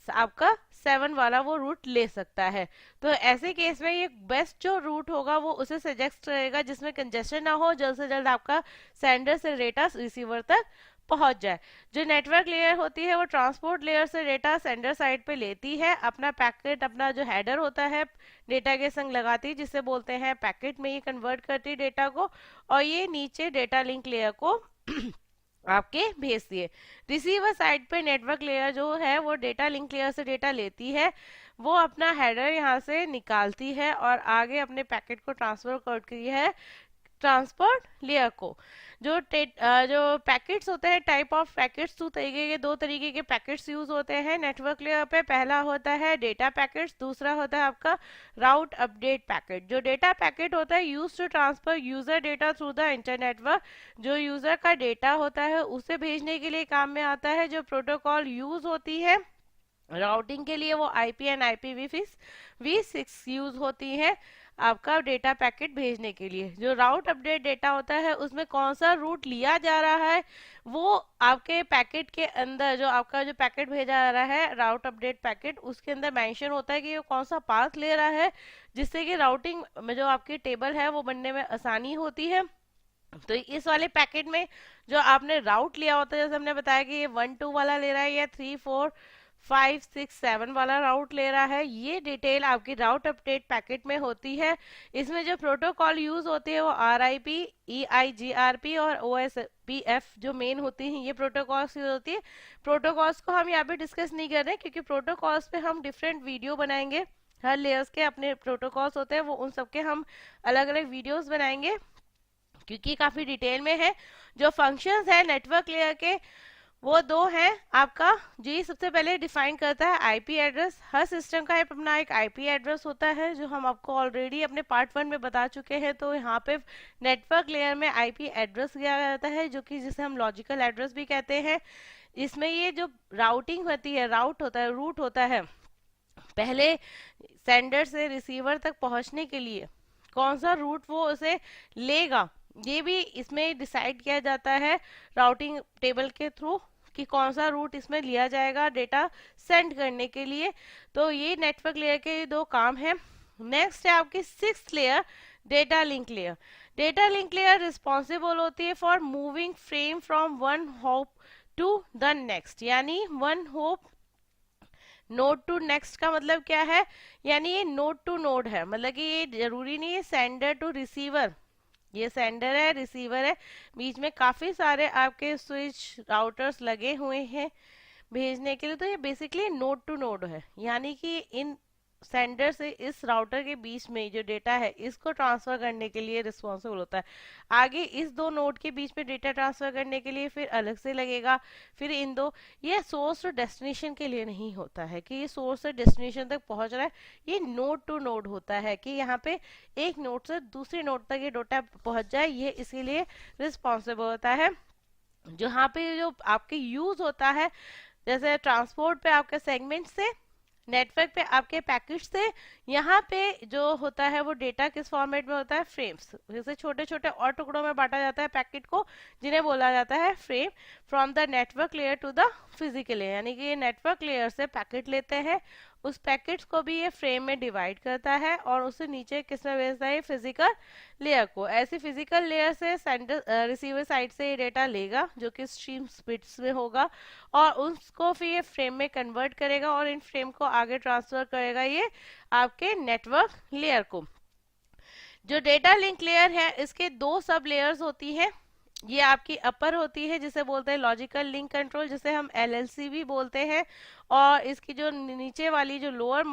आपका 7 वाला वो रूट ले सकता है। तो ऐसे केस में ये बेस्ट जो रूट होगा वो उसे सजेस्ट करेगा जिसमें कंजेशन ना हो, जल्द से जल्द आपका सेंडर से डेटा रिसीवर तक पहुंच जाए। जो नेटवर्क लेयर होती है वो ट्रांसपोर्ट लेयर से डेटा सेंडर साइड पे लेती है, अपना पैकेट, अपना जो हेडर होता है डेटा के संग लगाती है, जिसे बोलते हैं पैकेट में ये कन्वर्ट करती है डेटा को, और ये नीचे डेटा लिंक लेयर को आपके भेजती है। रिसीवर साइड पे नेटवर्क लेयर जो है वो डेटा लिंक लेयर से डेटा लेती है, वो अपना हेडर यहाँ से निकालती है और आगे अपने पैकेट को ट्रांसफर करती है ट्रांसपोर्ट लेयर को। जो पैकेट्स होते हैं, टाइप ऑफ पैकेट्स, दो तरीके के पैकेट्स यूज होते हैं नेटवर्क लेयर पे। पहला होता है डेटा पैकेट्स, दूसरा होता है आपका राउट अपडेट पैकेट। जो डेटा पैकेट होता है use to transfer user data through the internetwork, जो यूजर का डेटा होता है उसे भेजने के लिए काम में आता है। जो प्रोटोकॉल यूज होती है राउटिंग के लिए वो आईपी एंड IPv6 यूज होती है आपका डेटा पैकेट भेजने के लिए। जो राउट अपडेट डेटा होता है उसमें कौन सा रूट लिया जा रहा है वो आपके पैकेट के अंदर, जो आपका जो पैकेट भेजा जा रहा है राउट अपडेट पैकेट, उसके अंदर मेंशन होता है कि वो कौन सा पाथ ले रहा है, जिससे कि राउटिंग में जो आपकी टेबल है वो बनने में आसानी होती है। तो इस वाले पैकेट में जो आपने राउट लिया होता है, जैसे हमने बताया कि ये 1 2 वाला ले रहा है या 3 4 5 6 7 वाला राउट ले रहा है, ये डिटेल आपकी राउट अपडेट पैकेट में होती है। इसमें जो प्रोटोकॉल यूज होते हैं वो RIP, EIGRP और OSPF जो मेन होती हैं, ये प्रोटोकॉल्स यूज होती है। प्रोटोकॉल्स को हम यहाँ पे डिस्कस नहीं कर रहे क्योंकि प्रोटोकॉल्स पे हम डिफरेंट वीडियो बनाएंगे। हर लेयर्स के अपने प्रोटोकॉल्स होते हैं, वो उन सबके हम अलग अलग वीडियोस बनाएंगे क्योंकि काफी डिटेल में है। जो फंक्शंस है नेटवर्क लेयर के वो दो हैं आपका। जी सबसे पहले डिफाइन करता है आईपी एड्रेस। हर सिस्टम का अपना एक आईपी एड्रेस होता है जो हम आपको ऑलरेडी अपने पार्ट 1 में बता चुके हैं। तो यहाँ पे नेटवर्क लेयर में आईपी एड्रेस दिया जाता है जो कि जिसे हम लॉजिकल एड्रेस भी कहते हैं। इसमें ये जो राउटिंग होती है, राउट होता है, रूट होता है, पहले सेंडर से रिसीवर तक पहुंचने के लिए कौन सा रूट वो उसे लेगा, ये भी इसमें डिसाइड किया जाता है राउटिंग टेबल के थ्रू कि कौन सा रूट इसमें लिया जाएगा डेटा सेंड करने के लिए। तो ये नेटवर्क लेयर के दो काम है। नेक्स्ट है आपकी 6th layer, data link layer. Data link layer responsible होती है for moving frame from one hop to the next, यानी one hop node to next का मतलब क्या है, यानी ये नोड टू नोड है, मतलब कि ये जरूरी नहीं है सेंडर टू रिसीवर, ये सेंडर है रिसीवर है, बीच में काफी सारे आपके स्विच राउटर्स लगे हुए हैं भेजने के लिए। तो ये बेसिकली नोड टू नोड है, यानी कि इन सेंडर से इस राउटर के बीच में जो डेटा है इसको ट्रांसफर करने के लिए रिस्पॉन्सिबल होता है। आगे इस दो नोड के बीच में डेटा ट्रांसफर करने के लिए फिर अलग से लगेगा, फिर इन दो, ये सोर्स और डेस्टिनेशन के लिए नहीं होता है कि ये सोर्स से डेस्टिनेशन तक पहुंच रहा है, ये नोड टू नोड होता है कि यहाँ पे एक नोड से दूसरे नोड तक ये डेटा पहुंच जाए, ये इसीलिए रिस्पॉन्सिबल होता है। जहाँ पे जो आपके यूज होता है, जैसे ट्रांसपोर्ट पे आपके सेगमेंट से नेटवर्क पे आपके पैकेट से यहाँ पे जो होता है वो डेटा किस फॉर्मेट में होता है, फ्रेम्स। जैसे छोटे छोटे और टुकड़ों में बांटा जाता है पैकेट को, जिन्हें बोला जाता है frame. From the network layer to the physical layer, यानी कि ये नेटवर्क लेयर से पैकेट लेते हैं, उस पैकेट्स को भी ये फ्रेम में डिवाइड करता है और उसे नीचे किस में भेजता है, फिजिकल लेयर को। ऐसी फिजिकल लेयर से सेंडर रिसीवर साइड से ये डेटा लेगा जो कि स्ट्रीम बिट्स में होगा, और उसको फिर ये फ्रेम में कन्वर्ट करेगा और इन फ्रेम को आगे ट्रांसफर करेगा ये आपके नेटवर्क लेयर को। जो डेटा लिंक लेयर है इसके दो सब लेयर्स होती है। ये आपकी अपर होती है जिसे बोलते हैं लॉजिकल लिंक कंट्रोल, जिसे हम एलएलसी भी बोलते हैं, और इसकी जो नीचे वाली जो लोअर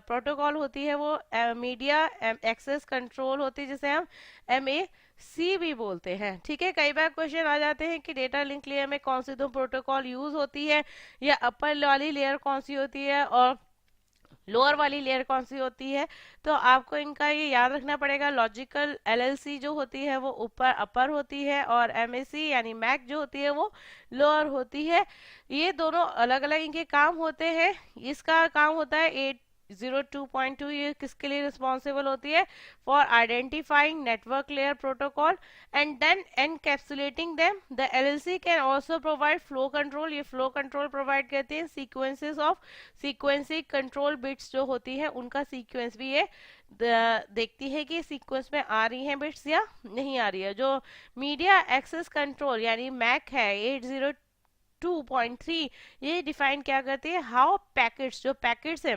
प्रोटोकॉल होती है वो मीडिया एक्सेस कंट्रोल होती है, जिसे हम एमएसी भी बोलते हैं। ठीक है, कई बार क्वेश्चन आ जाते हैं कि डेटा लिंक लेयर में कौन सी दो प्रोटोकॉल यूज होती है, या अपर वाली लेयर कौन सी होती है और लोअर वाली लेयर कौन सी होती है। तो आपको इनका ये याद रखना पड़ेगा, लॉजिकल एलएलसी जो होती है वो ऊपर अपर होती है, और एमएसी यानी मैक जो होती है वो लोअर होती है। ये दोनों अलग अलग इनके काम होते हैं। इसका काम होता है 802.2, ये किसके लिए रिस्पॉन्सिबल होती है, for identifying network layer protocol and then encapsulating them. The LLC can also provide flow control, ये फ्लो कंट्रोल प्रोवाइड करते हैं। Sequences of sequencing control bits जो होती है उनका सीक्वेंस भी ये देखती है कि सीक्वेंस में आ रही हैं बिट्स या नहीं आ रही है। जो मीडिया एक्सेस कंट्रोल यानी मैक है 802.3, ये डिफाइन क्या करती है, हाउ पैकेट्स, जो पैकेट्स है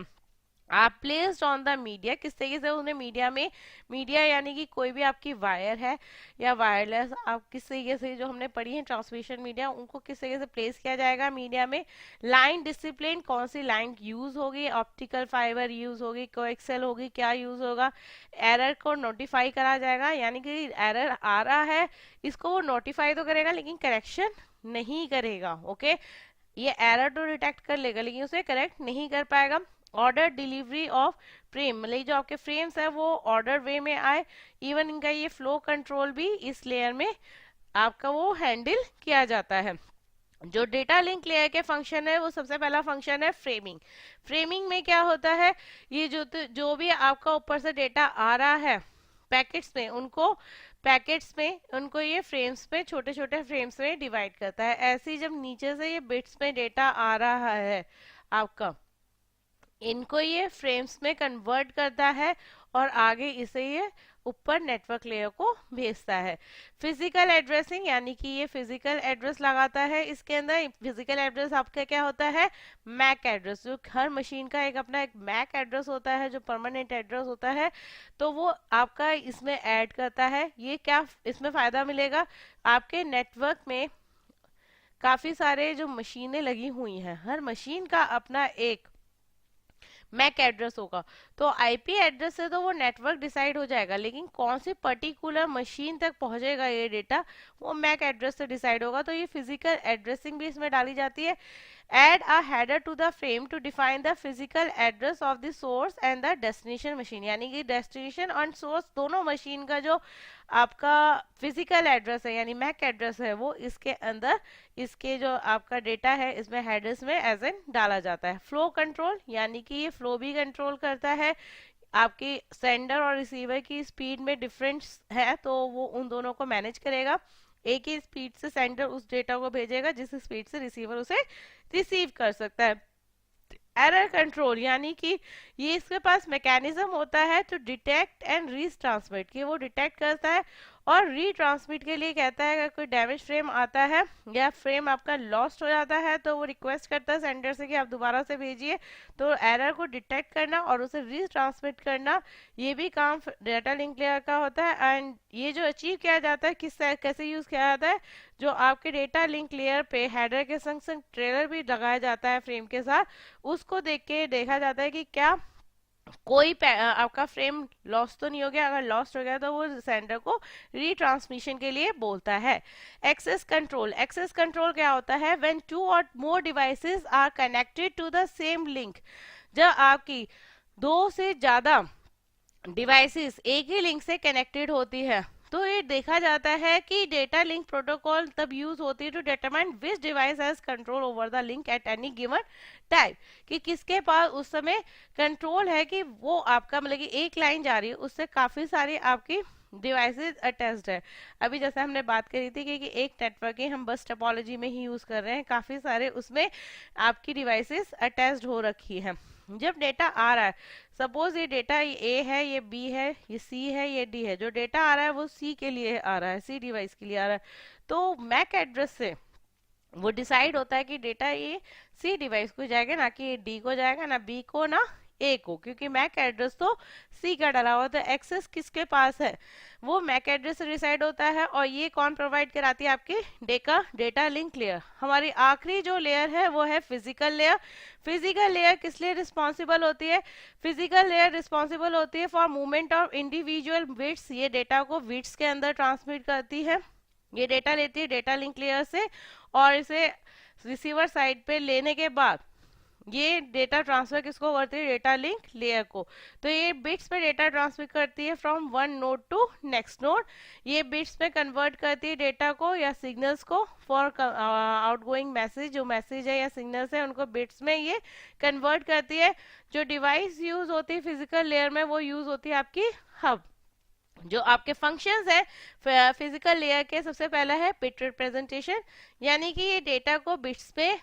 आप प्लेस्ड ऑन द मीडिया, किस तरीके से उन्हें मीडिया में, मीडिया यानी कि कोई भी आपकी वायर है या वायरलेस, आप किस तरीके से, जो हमने पढ़ी है ट्रांसमिशन मीडिया, उनको किस तरीके से प्लेस किया जाएगा मीडिया में। लाइन डिसिप्लिन, कौन सी लाइन यूज होगी, ऑप्टिकल फाइबर यूज होगी, कोएक्सेल होगी, क्या यूज होगा। एरर को नोटिफाई करा जाएगा, यानी कि एरर आ रहा है इसको वो नोटिफाई तो करेगा लेकिन करेक्शन नहीं करेगा। ओके, ये एरर तो डिटेक्ट कर लेगा लेकिन उसे करेक्ट नहीं कर पाएगा। ऑर्डर डिलीवरी ऑफ फ्रेम, मतलब जो आपके फ्रेम्स है वो ऑर्डर वे में आए। इवन इनका ये फ्लो कंट्रोल भी इस लेयर में आपका वो हैंडल किया जाता है। जो डेटा लिंक लेयर के फंक्शन है वो सबसे पहला फंक्शन है फ्रेमिंग। फ्रेमिंग में क्या होता है, ये जो भी आपका ऊपर से डेटा आ रहा है पैकेट्स में, उनको ये फ्रेम्स में, छोटे छोटे फ्रेम्स में डिवाइड करता है। ऐसे ही जब नीचे से ये बिट्स में डेटा आ रहा है आपका, इनको ये फ्रेम्स में कन्वर्ट करता है और आगे इसे ये ऊपर नेटवर्क लेयर को भेजता है। फिजिकल एड्रेसिंग, यानी कि ये फिजिकल एड्रेस लगाता है इसके अंदर। फिजिकल एड्रेस आपका क्या होता है, मैक एड्रेस, जो हर मशीन का एक अपना एक मैक एड्रेस होता है जो परमानेंट एड्रेस होता है, तो वो आपका इसमें ऐड करता है। ये क्या इसमें फायदा मिलेगा, आपके नेटवर्क में काफी सारे जो मशीनें लगी हुई हैं, हर मशीन का अपना एक मैक एड्रेस होगा, तो आईपी एड्रेस से तो वो नेटवर्क डिसाइड हो जाएगा, लेकिन कौन सी पर्टिकुलर मशीन तक पहुंचेगा ये डेटा वो मैक एड्रेस से डिसाइड होगा। तो ये फिजिकल एड्रेसिंग भी इसमें डाली जाती है। add a header to the frame to define the physical address of the source and the destination machine, यानी कि destination और source दोनों मशीन का जो आपका फिजिकल एड्रेस है यानी मैक एड्रेस है वो इसके अंदर, इसके जो आपका डेटा है इसमें हेडर्स में एज एन डाला जाता है। फ्लो कंट्रोल, यानी कि ये फ्लो भी कंट्रोल करता है। आपकी सेंडर और रिसीवर की स्पीड में डिफरेंस है तो वो उन दोनों को मैनेज करेगा। एक ही स्पीड से सेंडर उस डेटा को भेजेगा जिस स्पीड से रिसीवर उसे रिसीव कर सकता है। एरर कंट्रोल, यानी कि ये इसके पास मैकेनिज्म होता है टू डिटेक्ट एंड रीट्रांसमिट, कि वो डिटेक्ट करता है और रीट्रांसमिट के लिए कहता है अगर कोई डैमेज फ्रेम आता है या फ्रेम आपका लॉस्ट हो जाता है तो वो रिक्वेस्ट करता है सेंडर से कि आप दोबारा से भेजिए। तो एरर को डिटेक्ट करना और उसे रीट्रांसमिट करना, ये भी काम डेटा लिंक लेयर का होता है। एंड ये जो अचीव किया जाता है कैसे यूज किया जाता है, जो आपके डेटा लिंक लेयर पे हेडर के संग संग ट्रेलर भी लगाया जाता है फ्रेम के साथ, उसको देख के देखा जाता है कि क्या कोई आपका फ्रेम लॉस्ट तो नहीं हो गया। अगर लॉस्ट हो गया तो वो सेंडर को रीट्रांसमिशन के लिए बोलता है। एक्सेस कंट्रोल, एक्सेस कंट्रोल क्या होता है, when two or more devices are connected to the same link, जब आपकी दो से ज्यादा डिवाइसेस एक ही लिंक से कनेक्टेड होती है, तो ये देखा जाता है कि डेटा लिंक प्रोटोकॉल तब यूज होती है to determine which device has control over the link at any given time, कि किसके पास उस समय कंट्रोल है कि वो आपका मतलब कि एक लाइन जा रही है उससे काफी सारी आपकी डिवाइसेस अटैच्ड है। अभी जैसे हमने बात करी थी कि एक नेटवर्क ही हम बस टोपोलॉजी में ही यूज कर रहे हैं, काफी सारे उसमें आपकी डिवाइसेस अटैच्ड हो रखी है। जब डेटा आ रहा है, सपोज ये डेटा ए है, ये बी है, ये सी है, ये डी है, जो डेटा आ रहा है वो सी के लिए आ रहा है, सी डिवाइस के लिए आ रहा है, तो मैक एड्रेस से वो डिसाइड होता है कि डेटा ये सी डिवाइस को जाएगा, ना कि डी को जाएगा, ना बी को, ना ए को, क्योंकि मैक एड्रेस तो सी का डाला हुआ, तो एक्सेस किसके पास है वो मैक एड्रेस से डिसाइड होता है। और ये कौन प्रोवाइड कराती है आपकी डेटा लिंक लेयर। हमारी आखिरी जो लेयर है वो है फिजिकल लेयर। फिजिकल लेयर किस लिए रिस्पॉन्सिबल होती है? फिजिकल लेयर रिस्पॉन्सिबल होती है for movement of individual bits. ये डेटा को बिट्स के अंदर ट्रांसमिट करती है, ये डेटा लेती है डेटा लिंक लेयर से, और इसे रिसीवर साइड पे लेने के बाद ये डेटा ट्रांसफर किसको करती है? डेटा लिंक लेयर को। तो ये बिट्स पे डेटा ट्रांसफर करती है from one node to next node. ये बिट्स में कन्वर्ट करती है डेटा को या सिग्नल्स को फॉर आउटगोइंग मैसेज। जो मैसेज है या सिग्नल्स है उनको बिट्स में ये कन्वर्ट करती है। जो डिवाइस यूज होती है फिजिकल लेयर में वो यूज होती है आपकी हब। जो आपके फंक्शंस है फिजिकल लेयर के, सबसे पहला है बिट रिप्रेजेंटेशन, यानी कि ये डेटा को बिट्स पे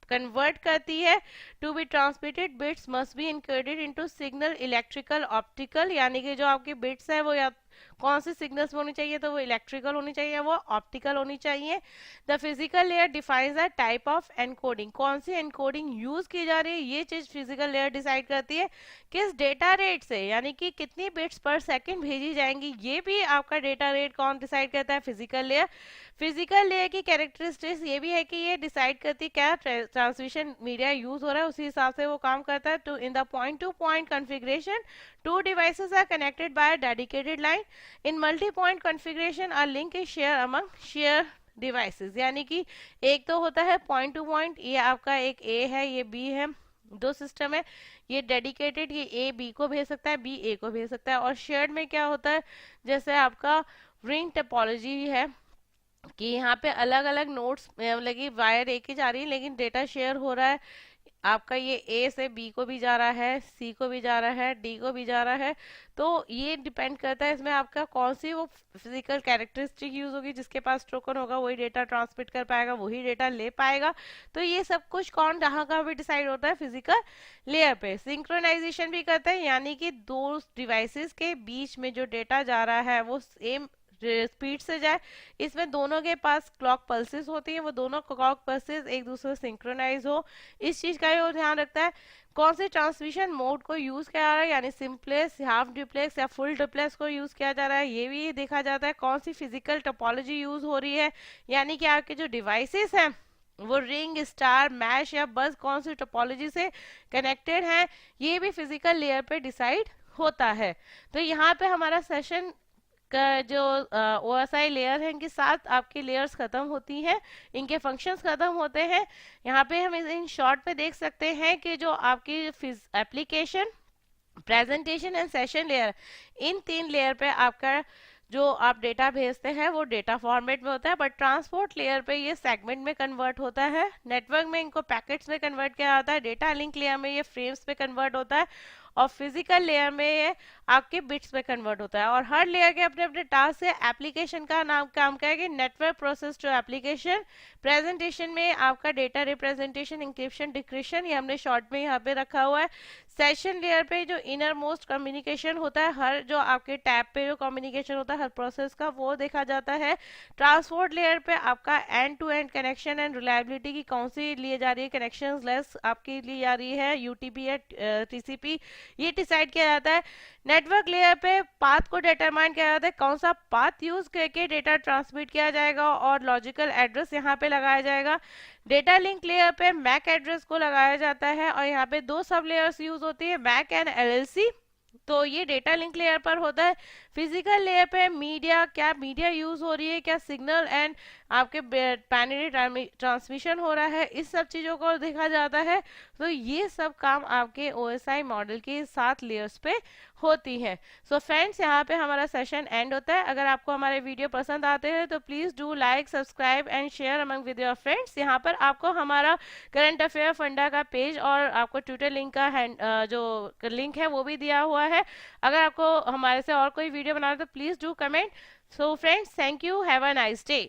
कन्वर्ट करती है। To be transmitted bits must be encoded into signal electrical optical, यानी कि जो आपकी बिट्स है वो या कौन सी सिग्नल्स होनी चाहिए, तो वो इलेक्ट्रिकल होनी चाहिए, वो ऑप्टिकल होनी चाहिए। The physical layer defines the type of encoding, कौन सी एनकोडिंग यूज की जा रही है ये चीज फिजिकल लेयर डिसाइड करती है। किस डेटा रेट से, यानी कि कितनी बिट्स पर सेकंड भेजी जाएंगी, ये भी आपका डेटा रेट कौन डिसाइड करता है? Physical layer. फिजिकल लेयर की कैरेक्टरिस्टिक्स ये भी है कि ये डिसाइड करती है क्या ट्रांसमिशन मीडिया यूज हो रहा है, उसी हिसाब से वो काम करता है। To in the point to point configuration two devices are connected by a dedicated line. In multi-point configuration a link is shared among shared devices, यानी कि एक तो होता है पॉइंट टू पॉइंट, ये आपका एक ए है, ये बी है, दो सिस्टम है, ये डेडिकेटेड, ये ए बी को भेज सकता है, बी ए को भेज सकता है। और शेयर्ड में क्या होता है, जैसे आपका रिंग टोपोलॉजी है कि यहाँ पे अलग अलग नोड्स लगी, वायर एक ही जा रही है लेकिन डेटा शेयर हो रहा है। आपका ये ए से बी को भी जा रहा है, सी को भी जा रहा है, डी को भी जा रहा है। तो ये डिपेंड करता है इसमें आपका कौन सी वो फिजिकल कैरेक्टरिस्टिक यूज होगी, जिसके पास टोकन होगा वही डेटा ट्रांसमिट कर पाएगा, वही डेटा ले पाएगा। तो ये सब कुछ कौन कहाँ का भी डिसाइड होता है? फिजिकल लेयर पे। सिंक्रोनाइजेशन भी करते हैं, यानी कि दो डिवाइसेस के बीच में जो डेटा जा रहा है वो सेम स्पीड से जाए। इसमें दोनों के पास क्लॉक पल्सेस होती है, वो दोनों क्लॉक पल्सेस एक दूसरे से सिंक्रोनाइज हो, इस चीज का ये ध्यान रखता है। कौन से ट्रांसमिशन मोड को यूज किया जा रहा है, यानी सिंपलेक्स, हाफ डुप्लेक्स या फुल डुप्लेक्स को यूज किया जा रहा है, ये भी देखा जाता है। कौन सी फिजिकल टोपोलॉजी यूज हो रही है, यानी कि आपके जो डिवाइसेस हैं वो रिंग, स्टार, मैश या बस कौन सी टोपोलॉजी से कनेक्टेड है, ये भी फिजिकल लेयर पे डिसाइड होता है। तो यहाँ पे हमारा सेशन का जो OSI लेयर है इनके साथ आपकी लेयर्स खत्म होती हैं, इनके फंक्शंस खत्म होते हैं। यहाँ पे हम इन शॉर्ट पे देख सकते हैं कि जो आपकी application, presentation and session layer, इन तीन लेयर पे आपका जो आप डेटा भेजते हैं वो डेटा फॉर्मेट में होता है, बट ट्रांसपोर्ट लेयर पे ये सेगमेंट में कन्वर्ट होता है, नेटवर्क में इनको पैकेट्स में कन्वर्ट किया जाता है, डेटा लिंक लेयर में ये फ्रेम्स में कन्वर्ट होता है, और फिजिकल लेयर में ये आपके बिट्स में कन्वर्ट होता है। और हर लेयर के अपने अपने टास्क है। एप्लीकेशन का नाम काम क्या है कि network process to application. Presentation में आपका डेटा रिप्रेजेंटेशन, इंक्रिप्शन, डिक्रिप्शन, ये हमने शॉर्ट में यहाँ पे रखा हुआ है। सेशन लेयर पे जो इनर मोस्ट कम्युनिकेशन होता है, हर जो आपके टैब पे जो कम्युनिकेशन होता है हर प्रोसेस का, वो देखा जाता है। ट्रांसपोर्ट लेयर पे आपका end to end connection and reliability की कौन सी लिए जा रही है, कनेक्शन लेस आपकी ली जा रही है, यूटीपी या टीसीपी, ये डिसाइड किया जाता है। नेटवर्क लेयर पे पाथ को डिटरमाइन किया जाता है, कौन सा पाथ यूज करके डेटा ट्रांसमिट किया जाएगा, और लॉजिकल एड्रेस यहाँ पे लगाया जाएगा। डेटा लिंक लेयर पे मैक एड्रेस को लगाया जाता है, और यहाँ पे दो सब लेयर्स यूज होती है, मैक एंड एलएलसी। तो ये डेटा लिंक लेयर पर होता है। फिजिकल लेयर पे मीडिया, क्या मीडिया यूज हो रही है, क्या सिग्नल एंड आपके बाइनरी ट्रांसमिशन हो रहा है, इस सब चीजों को देखा जाता है। तो ये सब काम आपके ओएसआई मॉडल के 7 लेयर्स पे होती है। सो फ्रेंड्स, यहाँ पे हमारा सेशन एंड होता है। अगर आपको हमारे वीडियो पसंद आते हैं तो please do like, subscribe and share among with your friends. यहाँ पर आपको हमारा करंट अफेयर फंडा का पेज और आपको ट्विटर लिंक का जो लिंक है वो भी दिया हुआ है। अगर आपको हमारे से और कोई वीडियो बनाना है तो please do comment. So friends, thank you, have a nice day.